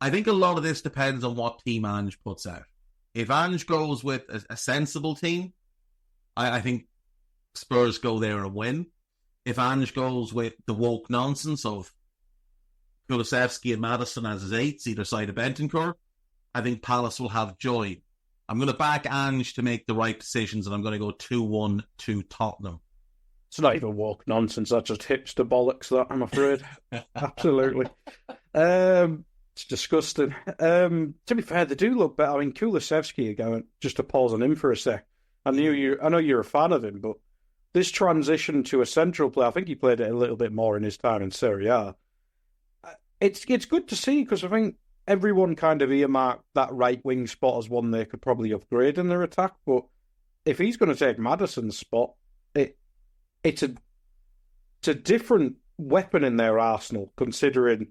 I think a lot of this depends on what team Ange puts out. If Ange goes with a sensible team, I think Spurs go there and win. If Ange goes with the woke nonsense of Kulusevski and Maddison as his 8s, either side of Bentancur, I think Palace will have joy. I'm going to back Ange to make the right decisions, and I'm going to go 2-1 to Tottenham. It's not even woke nonsense. That's just hipster bollocks, that, I'm afraid. Absolutely. It's disgusting. To be fair, they do look better. I mean, Kulusevski, again, just to pause on him for a sec. I know you're a fan of him, but this transition to a central player, I think he played it a little bit more in his time in Serie A. It's good to see, because I think everyone kind of earmarked that right wing spot as one they could probably upgrade in their attack. But if he's going to take Maddison's spot, it's a different weapon in their arsenal, considering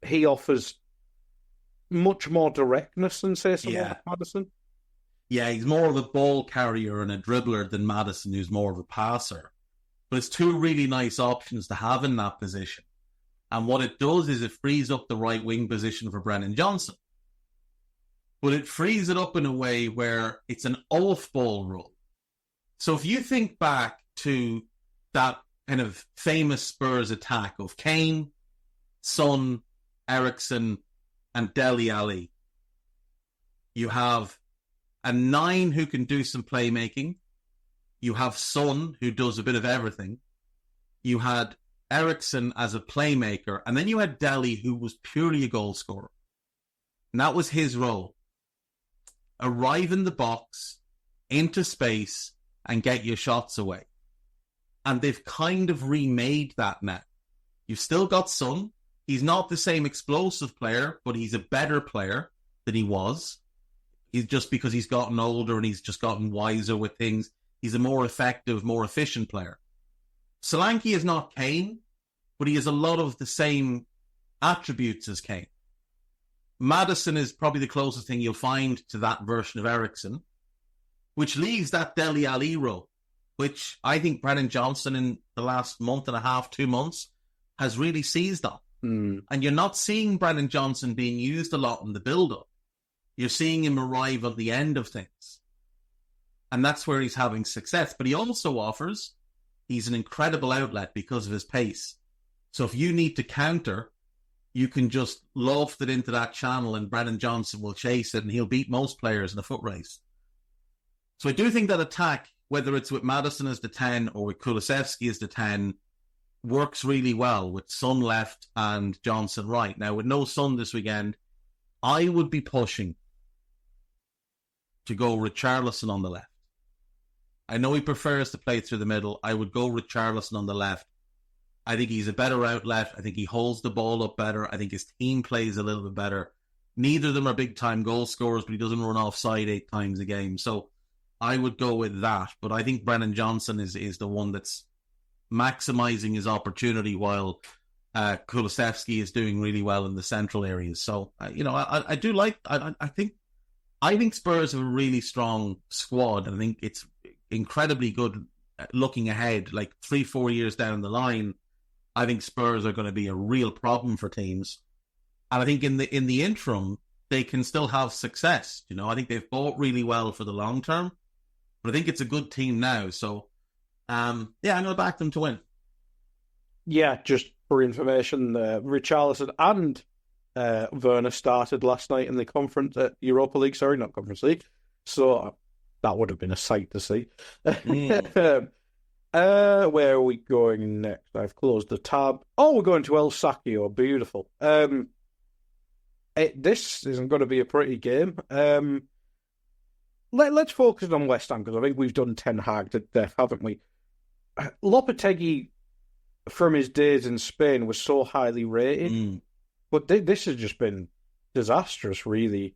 he offers much more directness than, say, someone like Maddison. Yeah, he's more of a ball carrier and a dribbler than Maddison, who's more of a passer. But it's two really nice options to have in that position. And what it does is it frees up the right wing position for Brennan Johnson. But it frees it up in a way where it's an off-ball role. So if you think back to that kind of famous Spurs attack of Kane, Son, Eriksen, and Dele Alli, you have a 9 who can do some playmaking. You have Son, who does a bit of everything. You had Eriksen as a playmaker, and then you had Dele, who was purely a goal scorer. And that was his role. Arrive in the box, into space, and get your shots away. And they've kind of remade that now. You've still got Son. He's not the same explosive player, but he's a better player than he was. He's just because he's gotten older and he's just gotten wiser with things. He's a more effective, more efficient player. Solanke is not Kane, but he has a lot of the same attributes as Kane. Maddison is probably the closest thing you'll find to that version of Eriksen, which leaves that Dele Alli role, which I think Brennan Johnson in the last month and a half, 2 months, has really seized on. And you're not seeing Brennan Johnson being used a lot in the build-up. You're seeing him arrive at the end of things. And that's where he's having success. But he also offers, he's an incredible outlet because of his pace. So if you need to counter, you can just loft it into that channel and Brennan Johnson will chase it and he'll beat most players in a foot race. So I do think that attack, whether it's with Maddison as the 10 or with Kulusevski as the 10, works really well with Son left and Johnson right. Now, with no Son this weekend, I would be pushing to go Richarlison on the left. I know he prefers to play through the middle. I would go Richarlison on the left. I think he's a better outlet. I think he holds the ball up better. I think his team plays a little bit better. Neither of them are big-time goal scorers, but he doesn't run offside 8 times a game. So I would go with that. But I think Brennan Johnson is the one that's maximising his opportunity while Kulusevski is doing really well in the central areas. So, I do like... I think Spurs have a really strong squad, and I think it's incredibly good looking ahead, like 3-4 years down the line. I think Spurs are going to be a real problem for teams. And I think in the interim, they can still have success. I think they've bought really well for the long term, but I think it's a good team now. So, I'm going to back them to win. Yeah, just for information, Richarlison and Werner started last night in the Europa League. Sorry, not Conference League. So that would have been a sight to see. Where are we going next? I've closed the tab. Oh, we're going to El Sacchio. Beautiful. This isn't going to be a pretty game. Let's focus on West Ham, because I think we've done Ten Hag to death, haven't we? Lopetegui, from his days in Spain, was so highly rated. But this has just been disastrous, really.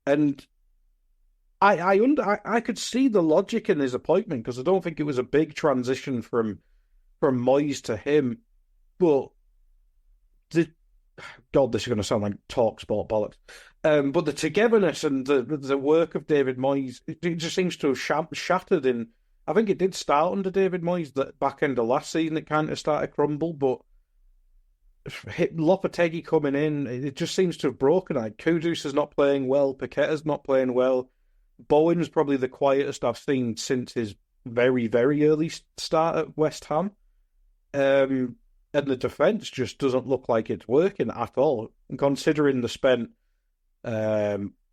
And I could see the logic in his appointment, because I don't think it was a big transition from Moyes to him. But God, this is going to sound like talk sport bollocks. But the togetherness and the work of David Moyes, it just seems to have shattered in. I think it did start under David Moyes, the back end of last season. It kind of started to crumble, but Lopetegui coming in, it just seems to have broken. Kudus is not playing well. Paqueta's not playing well. Bowen's probably the quietest I've seen since his very, very early start at West Ham. And the defence just doesn't look like it's working at all. And considering they spent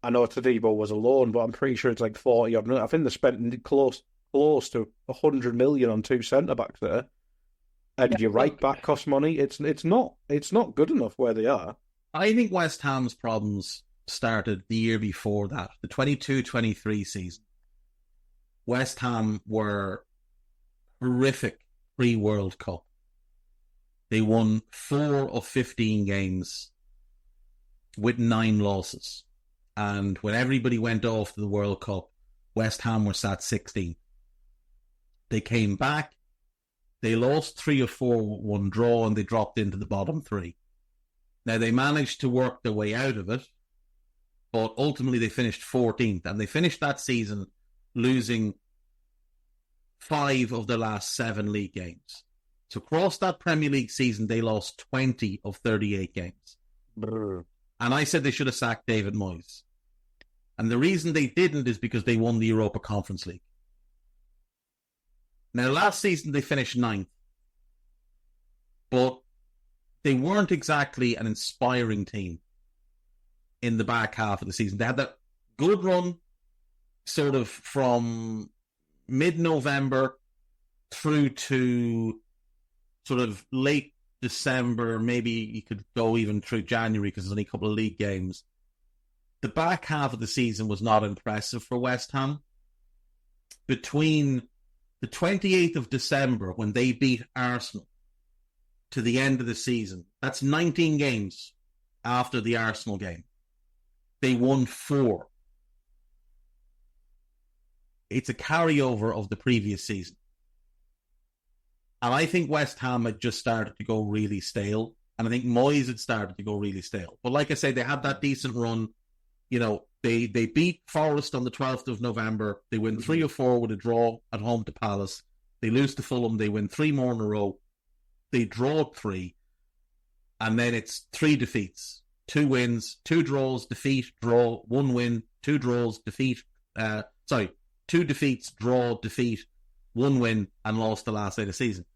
I know Todibo was a loan, but I'm pretty sure it's like 40 odd million. I think they spent close to 100 million on two centre backs there. And your right back costs money. It's not good enough where they are. I think West Ham's problems started the year before that, the 22-23 season. West Ham were horrific pre-World Cup. They won 4 of 15 games with 9 losses. And when everybody went off to the World Cup, West Ham were sat 16. They came back, they lost 3 or 4 with 1 draw, and they dropped into the bottom 3. Now, they managed to work their way out of it, but ultimately they finished 14th, and they finished that season losing 5 of their last 7 league games. So across that Premier League season, they lost 20 of 38 games. Brr. And I said they should have sacked David Moyes. And the reason they didn't is because they won the Europa Conference League. Now, last season they finished 9th. But they weren't exactly an inspiring team in the back half of the season. They had that good run sort of from mid-November through to sort of late December. Maybe you could go even through January because there's only a couple of league games. The back half of the season was not impressive for West Ham. Between the 28th of December, when they beat Arsenal, to the end of the season, that's 19 games after the Arsenal game. They won 4. It's a carryover of the previous season. And I think West Ham had just started to go really stale. And I think Moyes had started to go really stale. But like I said, they had that decent run. You know, they beat Forest on the 12th of November. They win 3 or 4 with a draw at home to Palace. They lose to Fulham. They win 3 more in a row. They draw 3. And then it's 3 defeats. 2 wins, 2 draws, defeat, draw, 1 win, 2 draws, defeat. 2 defeats, draw, defeat, 1 win, and lost the last day of the season.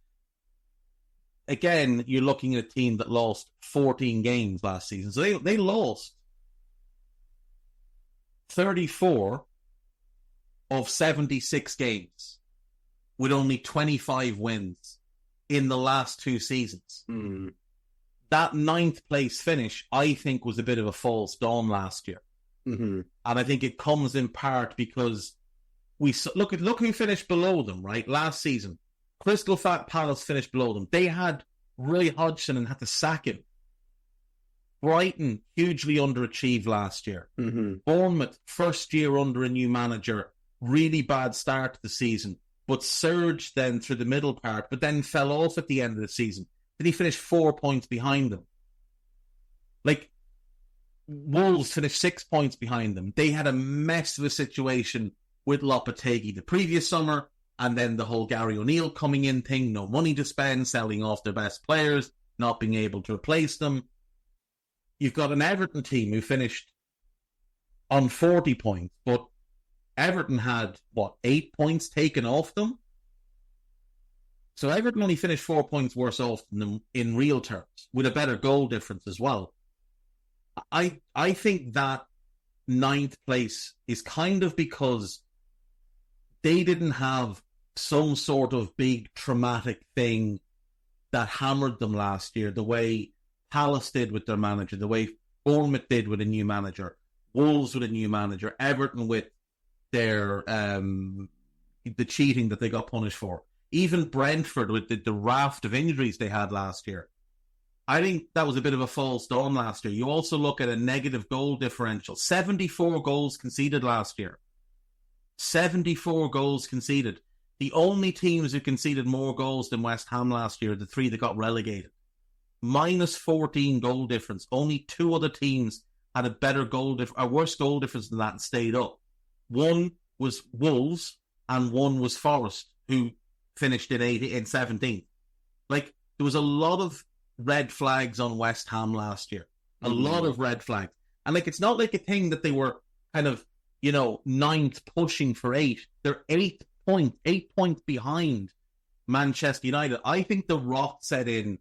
Again, you're looking at a team that lost 14 games last season. So they lost 34 of 76 games with only 25 wins in the last 2 seasons. That 9th place finish, I think, was a bit of a false dawn last year. And I think it comes in part because we look who finished below them, right? Last season, Crystal Palace finished below them. They had Roy Hodgson and had to sack him. Brighton hugely underachieved last year. Bournemouth, first year under a new manager, really bad start to the season, but surged then through the middle part, but then fell off at the end of the season. Then he finished 4 points behind them. Like, Wolves finished 6 points behind them. They had a mess of a situation with Lopetegui the previous summer, and then the whole Gary O'Neill coming in thing, no money to spend, selling off their best players, not being able to replace them. You've got an Everton team who finished on 40 points, but Everton had, 8 points taken off them? So Everton only finished 4 points worse off than them in real terms, with a better goal difference as well. I think that 9th place is kind of because they didn't have some sort of big traumatic thing that hammered them last year, the way Palace did with their manager, the way Bournemouth did with a new manager, Wolves with a new manager, Everton with their the cheating that they got punished for. Even Brentford with the raft of injuries they had last year. I think that was a bit of a false dawn last year. You also look at a negative goal differential. 74 goals conceded last year. 74 goals conceded. The only teams who conceded more goals than West Ham last year are the 3 that got relegated. Minus 14 goal difference. Only 2 other teams had a better a worse goal difference than that and stayed up. One was Wolves and one was Forest, who finished in 17th. Like, there was a lot of red flags on West Ham last year. A lot of red flags. And, like, it's not like a thing that they were kind of, 9th pushing for 8. They're 8 points behind Manchester United. I think the rot set in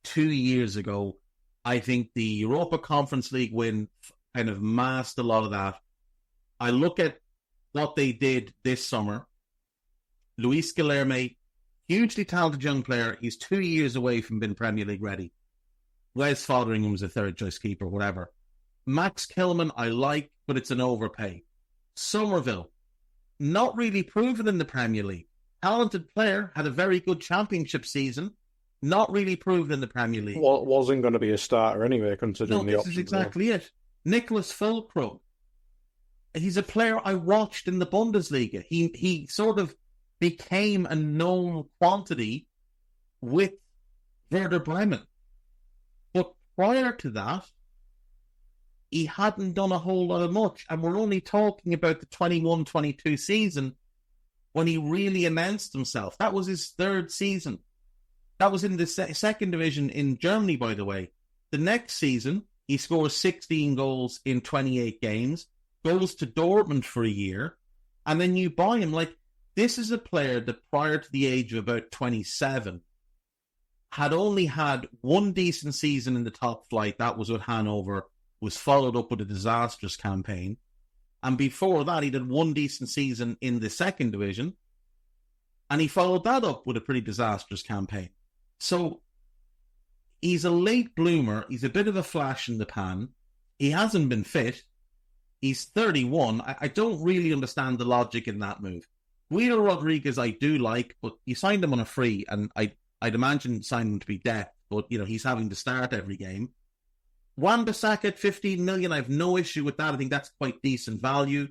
2 years ago. I think the Europa Conference League win kind of masked a lot of that. I look at what they did this summer. Luis Guilherme, hugely talented young player. He's 2 years away from being Premier League ready. Wes Fotheringham's a third choice keeper, whatever. Max Kilman, I like, but it's an overpay. Somerville, not really proven in the Premier League. Talented player, had a very good championship season. Not really proven in the Premier League. Well, wasn't going to be a starter anyway, considering the options. This is exactly it. Nicholas Füllkrug. He's a player I watched in the Bundesliga. He sort of became a known quantity with Werder Bremen. But prior to that, he hadn't done a whole lot of much. And we're only talking about the 21-22 season when he really announced himself. That was his third season. That was in the second division in Germany, by the way. The next season, he scores 16 goals in 28 games, goes to Dortmund for a year, and then you buy him. Like, this is a player that prior to the age of about 27 had only had one decent season in the top flight. That was with Hanover, was followed up with a disastrous campaign. And before that, he did one decent season in the second division, and he followed that up with a pretty disastrous campaign. So he's a late bloomer. He's a bit of a flash in the pan. He hasn't been fit. He's 31. I don't really understand the logic in that move. Guido Rodriguez I do like, but you signed him on a free, and I'd imagine signing him to be depth, but he's having to start every game. Wan-Bissaka at 15 million, I have no issue with that. I think that's quite decent value.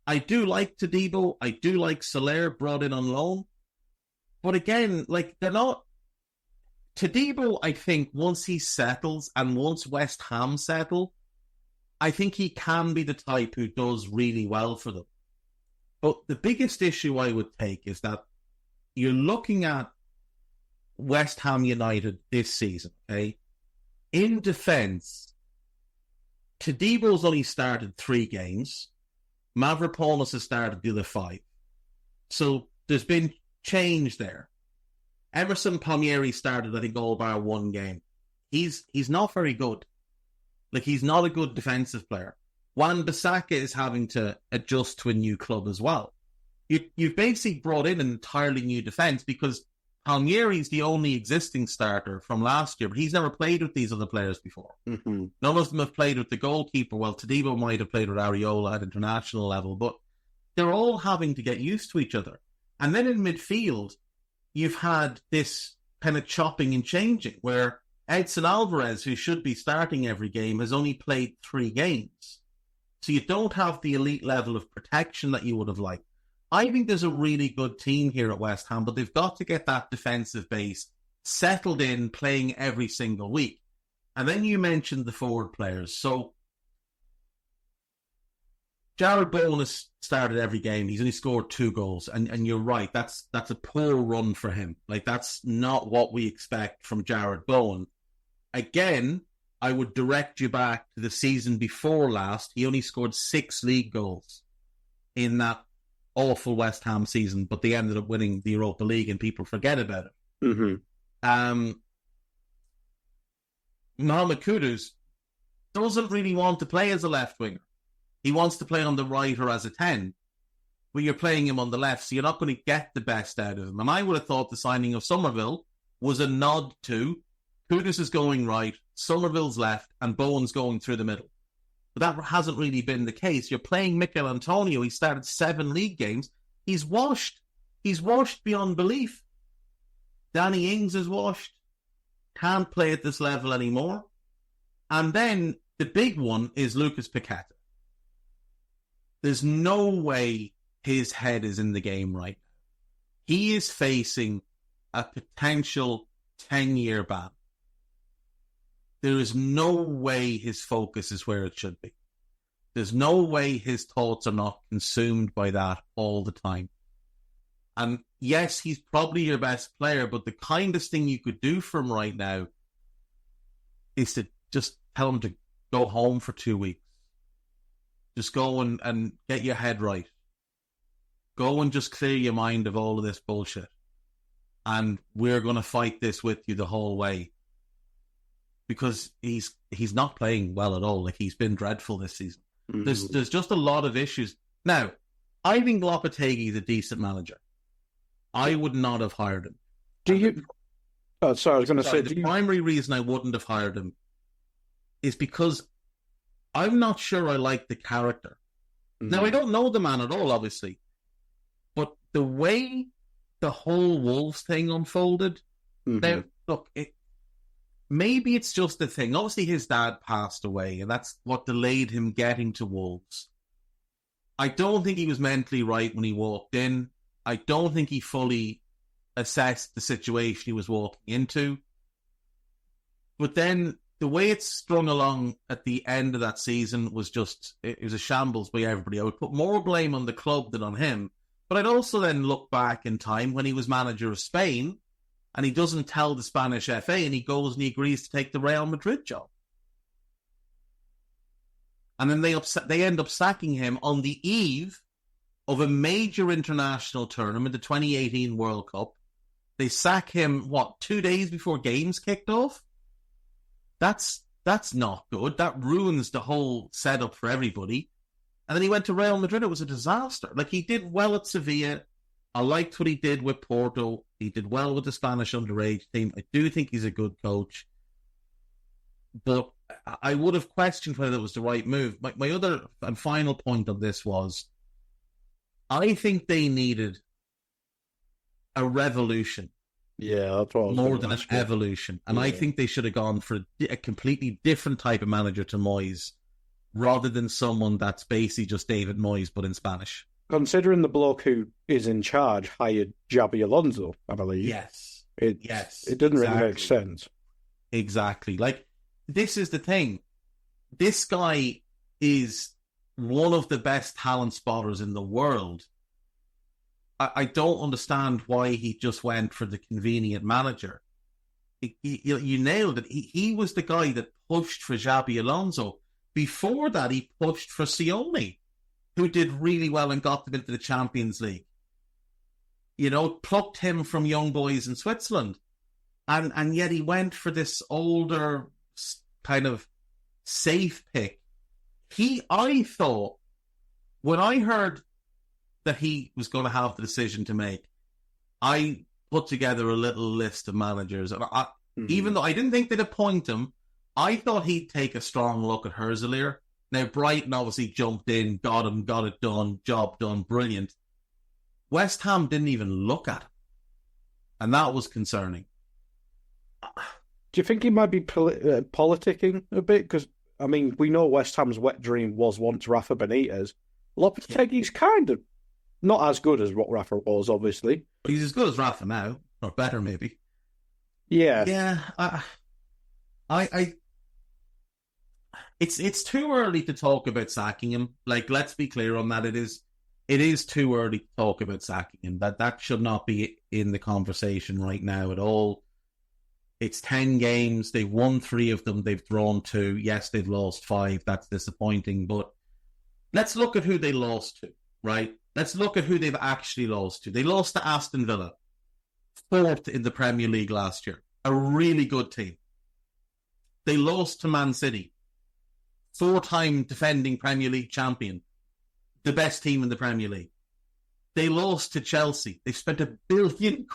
I do like Todibo. I do like Soler, brought in on loan. But again, they're not... Todibo, I think, once he settles and once West Ham settle, I think he can be the type who does really well for them. But the biggest issue I would take is that you're looking at West Ham United this season, okay? In defence, Todibo's only started 3 games. Mavropanos has started the other 5. So there's been change there. Emerson Palmieri started, I think, all bar 1 game. He's not very good. He's not a good defensive player. Wan-Bissaka is having to adjust to a new club as well. You've basically brought in an entirely new defence because Palmieri's the only existing starter from last year, but he's never played with these other players before. Mm-hmm. None of them have played with the goalkeeper. Well, Todibo might have played with Areola at international level, but they're all having to get used to each other. And then in midfield, you've had this kind of chopping and changing where Edson Alvarez, who should be starting every game, has only played 3 games. So you don't have the elite level of protection that you would have liked. I think there's a really good team here at West Ham, but they've got to get that defensive base settled in, playing every single week. And then you mentioned the forward players. So Jared Bowen has started every game. He's only scored 2 goals. And you're right, that's a poor run for him. That's not what we expect from Jared Bowen. Again, I would direct you back to the season before last. He only scored 6 league goals in that awful West Ham season, but they ended up winning the Europa League and people forget about it. Mm-hmm. Mohamed Kudus doesn't really want to play as a left winger. He wants to play on the right or as a 10, but you're playing him on the left, so you're not going to get the best out of him. And I would have thought the signing of Somerville was a nod to Kudus is going right, Somerville's left, and Bowen's going through the middle. But that hasn't really been the case. You're playing Mikel Antonio. He started 7 league games. He's washed. He's washed beyond belief. Danny Ings is washed. Can't play at this level anymore. And then the big one is Lucas Paqueta. There's no way his head is in the game right now. He is facing a potential 10-year ban. There is no way his focus is where it should be. There's no way his thoughts are not consumed by that all the time. And yes, he's probably your best player, but the kindest thing you could do for him right now is to just tell him to go home for 2 weeks. Just go and get your head right. Go and just clear your mind of all of this bullshit. And we're going to fight this with you the whole way. because he's not playing well at all. Like, he's been dreadful this season. Mm-hmm. There's just a lot of issues. Now, I think Lopetegui is a decent manager. I would not have hired him. Do you? Oh, sorry, I was going to say... The primary reason I wouldn't have hired him is because I'm not sure I like the character. Now, I don't know the man at all, obviously. But the way the whole Wolves thing unfolded... Now, look, maybe it's just a thing. Obviously, his dad passed away, and that's what delayed him getting to Wolves. I don't think he was mentally right when he walked in. I don't think he fully assessed the situation he was walking into. But then the way it strung along at the end of that season was just, it was a shambles by everybody. I would put more blame on the club than on him. But I'd also then look back in time when he was manager of Spain, and he doesn't tell the Spanish FA, and he goes and he agrees to take the Real Madrid job. And then they end up sacking him on the eve of a major international tournament, the 2018 World Cup. They sack him, 2 days before games kicked off? That's not good. That ruins the whole setup for everybody. And then he went to Real Madrid. It was a disaster. Like, he did well at Sevilla. I liked what he did with Porto. He did well with the Spanish underage team. I do think he's a good coach. But I would have questioned whether it was the right move. My other and final point on this was, I think they needed a revolution. Yeah, that's what I was more than an evolution. And I think they should have gone for a completely different type of manager to Moyes, rather than someone that's basically just David Moyes, but in Spanish. Considering the bloke who is in charge hired Xabi Alonso, I believe. Yes. It doesn't really make sense. Exactly. Like, this is the thing. This guy is one of the best talent spotters in the world. I don't understand why he just went for the convenient manager. You nailed it. He was the guy that pushed for Xabi Alonso. Before that, he pushed for Sione, who did really well and got them into the Champions League. You know, plucked him from young boys in Switzerland. And yet he went for this older kind of safe pick. I thought, when I heard that he was going to have the decision to make, I put together a little list of managers. And even though I didn't think they'd appoint him, I thought he'd take a strong look at Herzliya. Now, Brighton obviously jumped in, got him, got it done, job done, brilliant. West Ham didn't even look at him. And that was concerning. Do you think he might be politicking a bit? Because, I mean, we know West Ham's wet dream was once Rafa Benitez. Lopetegui's kind of not as good as what Rafa was, obviously. But he's as good as Rafa now, or better maybe. Yeah. Yeah, It's too early to talk about sacking him. Like, let's be clear on that. It is too early to talk about sacking him. That should not be in the conversation right now at all. It's 10 games. They've won 3 of them. They've drawn 2. Yes, they've lost 5. That's disappointing. But let's look at who they lost to, right? Let's look at who they've actually lost to. They lost to Aston Villa, 4th in the Premier League last year. A really good team. They lost to Man City, 4-time defending Premier League champion, the best team in the Premier League. They lost to Chelsea. They've spent £1 billion.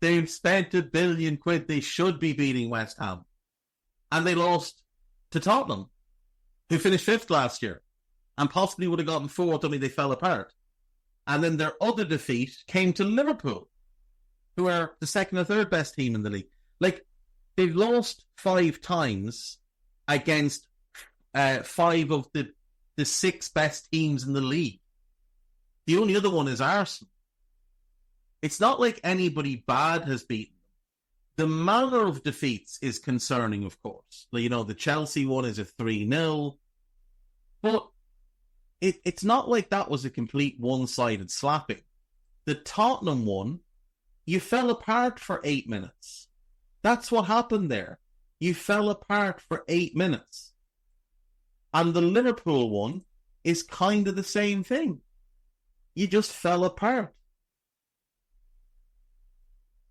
They've spent £1 billion. They should be beating West Ham. And they lost to Tottenham, who finished 5th last year and possibly would have gotten 4th, only they fell apart. And then their other defeat came to Liverpool, who are the 2nd or 3rd best team in the league. Like, they've lost 5 times against 5 of the 6 best teams in the league. The only other one is Arsenal. It's not like anybody bad has beaten them. The manner of defeats is concerning, of course. You know, the Chelsea one is a 3-0. But it's not like that was a complete one-sided slapping. The Tottenham one, you fell apart for 8 minutes. That's what happened there. You fell apart for 8 minutes. And the Liverpool one is kind of the same thing. You just fell apart.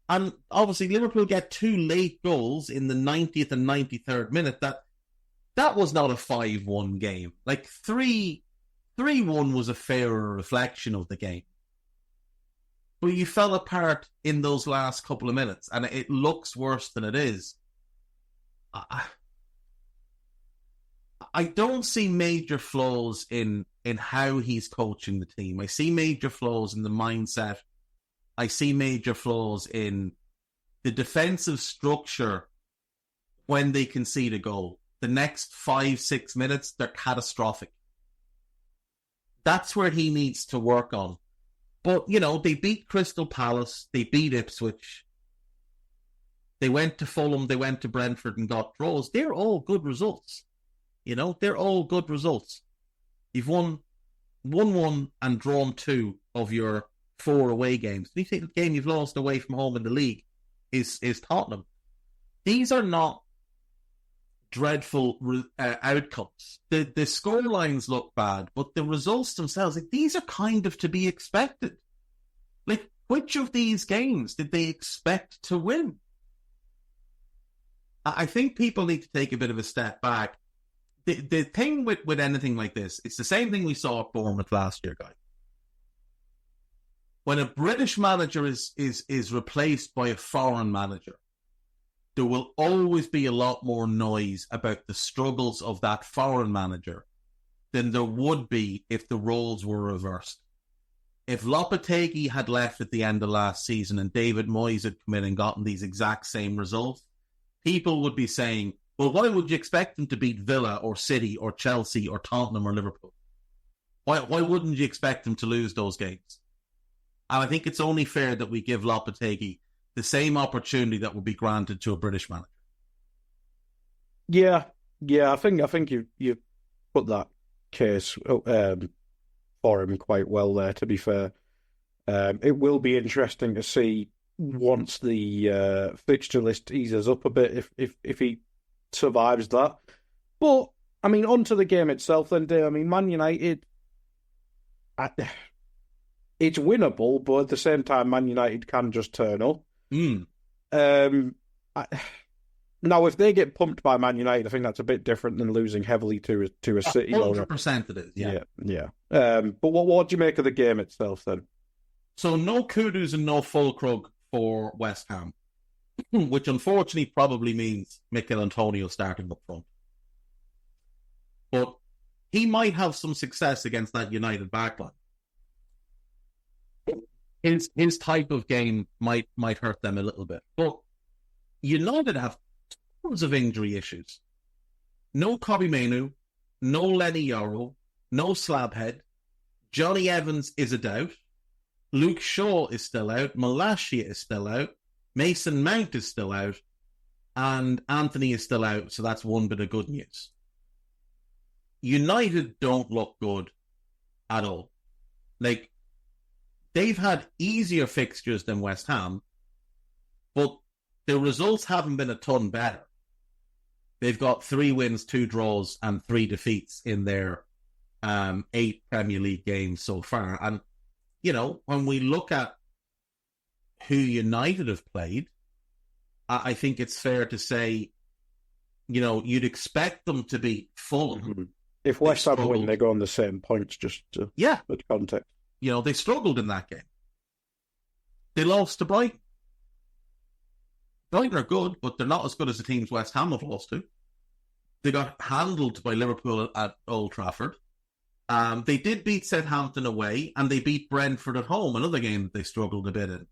And obviously Liverpool get 2 late goals in the 90th and 93rd minute. That was not a 5-1 game. Like 3-1 was a fairer reflection of the game. But you fell apart in those last couple of minutes, and it looks worse than it is. I don't see major flaws in how he's coaching the team. I see major flaws in the mindset. I see major flaws in the defensive structure when they concede a goal. The next 5-6 minutes, they're catastrophic. That's where he needs to work on. But, they beat Crystal Palace, they beat Ipswich, they went to Fulham, they went to Brentford and got draws. They're all good results. They're all good results. You've won 1 and drawn 2 of your 4 away games. Do you think the game you've lost away from home in the league is Tottenham? These are not dreadful outcomes. The score lines look bad, but the results themselves, these are kind of to be expected. Like, which of these games did they expect to win? I think people need to take a bit of a step back. The thing with anything like this, it's the same thing we saw at Bournemouth last year, guys. When a British manager is replaced by a foreign manager, there will always be a lot more noise about the struggles of that foreign manager than there would be if the roles were reversed. If Lopetegui had left at the end of last season and David Moyes had come in and gotten these exact same results, people would be saying, well, why would you expect them to beat Villa or City or Chelsea or Tottenham or Liverpool? Why wouldn't you expect them to lose those games? And I think it's only fair that we give Lopetegui the same opportunity that would be granted to a British manager. Yeah. I think you put that case for him quite well there. To be fair, it will be interesting to see once the fixture list eases up a bit if he survives that. But I mean, on to the game itself then, Dave. I mean, Man United, it's winnable, but at the same time, Man United can just turn up. Now, if they get pumped by Man United, I think that's a bit different than losing heavily to a City. 100% it is, yeah. But what do you make of the game itself then? So no Kudus and no Fulkrug for West Ham, which unfortunately probably means Mikel Antonio starting up front. But he might have some success against that United backline. His type of game might hurt them a little bit. But United have tons of injury issues. No Kobbie Mainoo, no Lenny Yoro, no Slabhead. Johnny Evans is a doubt. Luke Shaw is still out. Malacia is still out. Mason Mount is still out. And Anthony is still out, so that's one bit of good news. United don't look good at all. Like, they've had easier fixtures than West Ham, but the results haven't been a ton better. They've got 3 wins, 2 draws, and 3 defeats in their 8 Premier League games so far. And, when we look at who United have played, I think it's fair to say, you'd expect them to be Fulham. Mm-hmm. If West Ham win, they go on the same points, just to put context. They struggled in that game. They lost to Brighton. Brighton are good, but they're not as good as the teams West Ham have lost to. They got handled by Liverpool at Old Trafford. They did beat Southampton away, and they beat Brentford at home, another game that they struggled a bit in.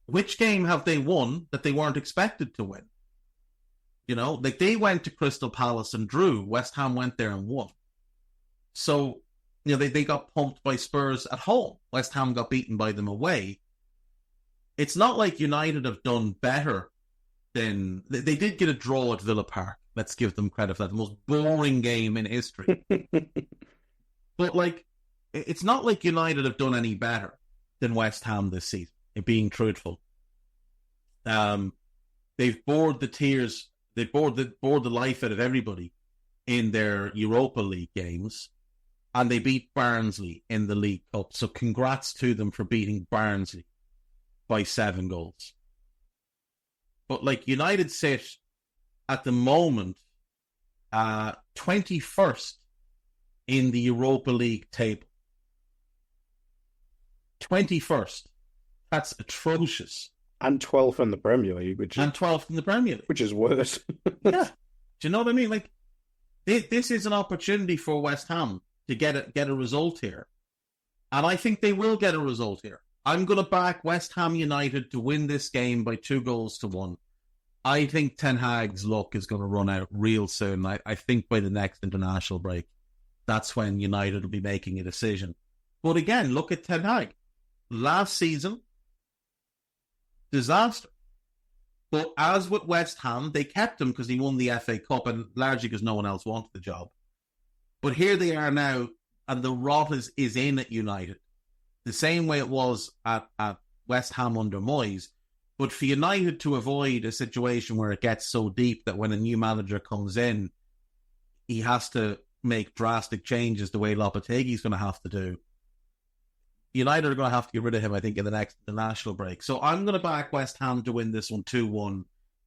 Which game have they won that they weren't expected to win? They went to Crystal Palace and drew. West Ham went there and won. So, they got pumped by Spurs at home. West Ham got beaten by them away. It's not like United have done better than... They did get a draw at Villa Park. Let's give them credit for that. The most boring game in history. But, it's not like United have done any better than West Ham this season, being truthful. They've bored the tears... They bored the life out of everybody in their Europa League games. And they beat Barnsley in the League Cup. So congrats to them for beating Barnsley. by 7 goals. But like United sit at the moment 21st in the Europa League table. 21st. That's atrocious. And 12th in the Premier League, which is worse. Yeah. Do you know what I mean? Like, this is an opportunity for West Ham to get a result here. And I think they will get a result here. I'm going to back West Ham United to win this game by 2-1. I think Ten Hag's luck is going to run out real soon. I think by the next international break, that's when United will be making a decision. But again, look at Ten Hag. Last season, disaster. But as with West Ham, they kept him because he won the FA Cup and largely because no one else wanted the job. But here they are now, and the rot is in at United. The same way it was at West Ham under Moyes. But for United to avoid a situation where it gets so deep that when a new manager comes in, he has to make drastic changes the way Lopetegui's going to have to do. United are going to have to get rid of him, I think, in the next international break. So I'm going to back West Ham to win this one 2-1.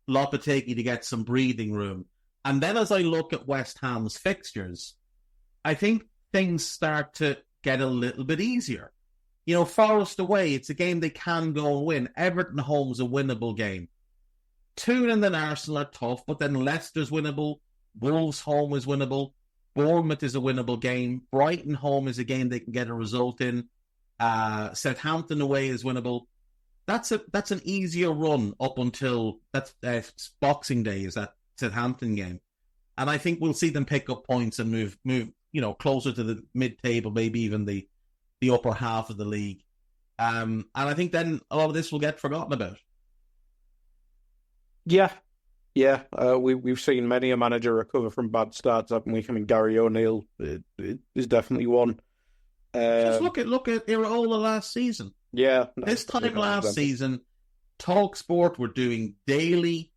Lopetegui to get some breathing room. And then as I look at West Ham's fixtures, I think things start to get a little bit easier. You know, Forest away, it's a game they can go and win. Everton home's a winnable game. Toon and then Arsenal are tough, but then Leicester's winnable. Wolves home is winnable. Bournemouth is a winnable game. Brighton home is a game they can get a result in. Southampton away is winnable. That's an easier run up until Boxing Day is that Southampton game, and I think we'll see them pick up points and move closer to the mid-table, maybe even the upper half of the league. And I think then a lot of this will get forgotten about. Yeah. We've seen many a manager recover from bad starts, haven't we? I mean, Gary O'Neill is definitely one. Just look at Iraola last season. Yeah. This time last season, TalkSport were doing daily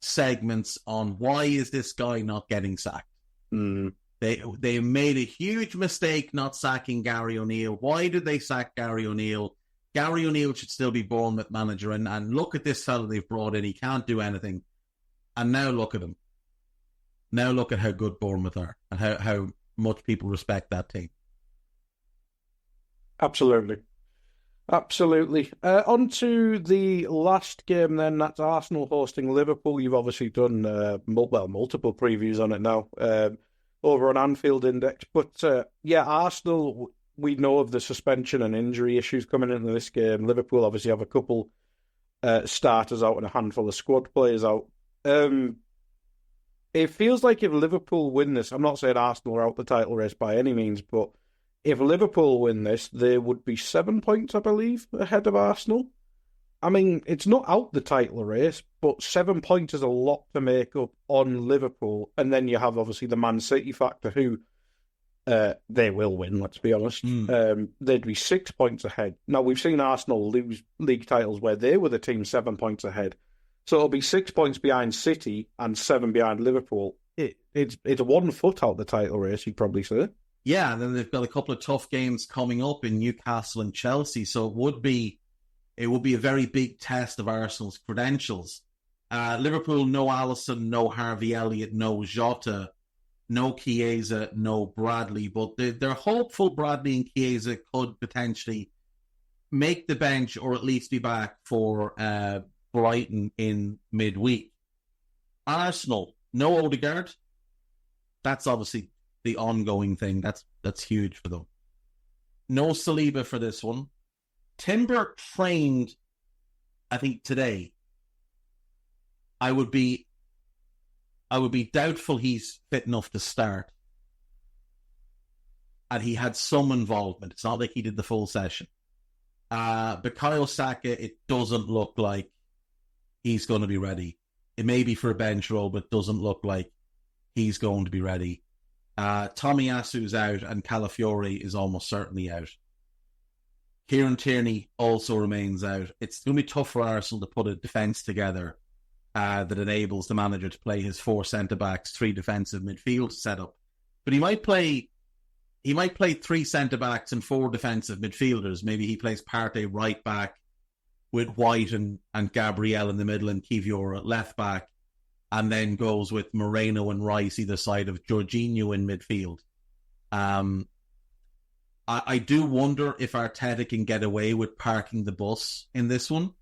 segments on why is this guy not getting sacked. They made a huge mistake not sacking Gary O'Neill. Why did they sack Gary O'Neill? Gary O'Neill should still be Bournemouth manager. And look at this fellow they've brought in. He can't do anything. And now look at him. Now look at how good Bournemouth are and how much people respect that team. Absolutely. On to the last game then. That's Arsenal hosting Liverpool. You've obviously done multiple previews on it now over on Anfield Index. But Arsenal, we know of the suspension and injury issues coming into this game. Liverpool obviously have a couple starters out and a handful of squad players out. It feels like if Liverpool win this, I'm not saying Arsenal are out the title race by any means, but if Liverpool win this, they would be 7 points, I believe, ahead of Arsenal. I mean, it's not out the title race, but 7 points is a lot to make up on Liverpool. And then you have, obviously, the Man City factor, who they will win, let's be honest. They'd be 6 points ahead. Now, we've seen Arsenal lose league titles where they were the team 7 points ahead. So it'll be 6 points behind City and 7 behind Liverpool. It's 1 foot out the title race, you'd probably say. Yeah, and then they've got a couple of tough games coming up in Newcastle and Chelsea, so it would be a very big test of Arsenal's credentials. Liverpool, no Alisson, no Harvey Elliott, no Jota, no Chiesa, no Bradley, but they're hopeful Bradley and Chiesa could potentially make the bench or at least be back for Brighton in midweek. Arsenal, no Odegaard. That's obviously the ongoing thing. That's huge for them. No Saliba for this one. Timber trained, I think, today. I would be doubtful he's fit enough to start. And he had some involvement. It's not like he did the full session. Bukayo Saka, it doesn't look like he's going to be ready. It may be for a bench role, but doesn't look like he's going to be ready. Tomiyasu's out and Calafiori is almost certainly out. Kieran Tierney also remains out. It's going to be tough for Arsenal to put a defence together that enables the manager to play his 4 centre-backs, 3 defensive midfield setup. But he might play 3 centre-backs and 4 defensive midfielders. Maybe he plays Partey right back, with White and Gabriel in the middle and Kivior at left back, and then goes with Moreno and Rice either side of Jorginho in midfield. I do wonder if Arteta can get away with parking the bus in this one.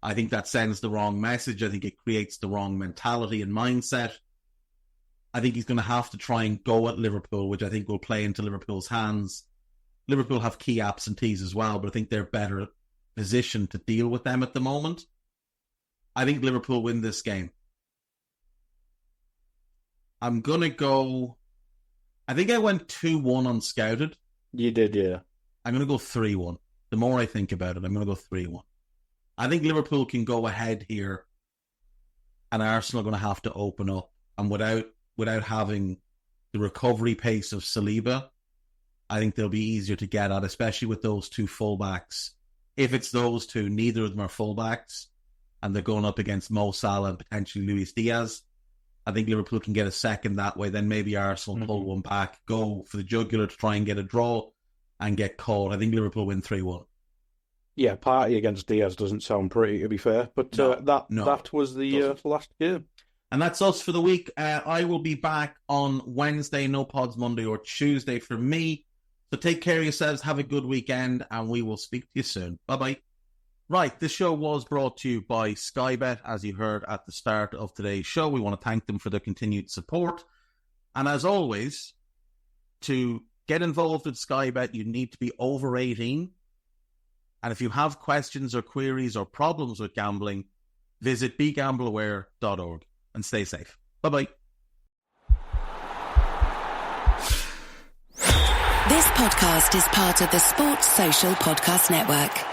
I think that sends the wrong message. I think it creates the wrong mentality and mindset. I think he's going to have to try and go at Liverpool, which I think will play into Liverpool's hands. Liverpool have key absentees as well, but I think they're better positioned to deal with them at the moment. I think Liverpool win this game. I'm going to go... I think I went 2-1 on Scouted. You did, yeah. I'm going to go 3-1. The more I think about it, I'm going to go 3-1. I think Liverpool can go ahead here, and Arsenal are going to have to open up. And without having the recovery pace of Saliba, I think they'll be easier to get at, especially with those two fullbacks. If it's those two, neither of them are fullbacks, and they're going up against Mo Salah and potentially Luis Diaz. I think Liverpool can get a second that way. Then maybe Arsenal pull one back, go for the jugular to try and get a draw and get caught. I think Liverpool win 3-1. Yeah, Partey against Diaz doesn't sound pretty, to be fair. But that was the last game. And that's us for the week. I will be back on Wednesday, no pods Monday or Tuesday for me. So take care of yourselves, have a good weekend, and we will speak to you soon. Bye-bye. Right, this show was brought to you by Sky Bet, as you heard at the start of today's show. We want to thank them for their continued support. And as always, to get involved with Sky Bet, you need to be over 18. And if you have questions or queries or problems with gambling, visit begambleaware.org and stay safe. Bye-bye. This podcast is part of the Sports Social Podcast Network.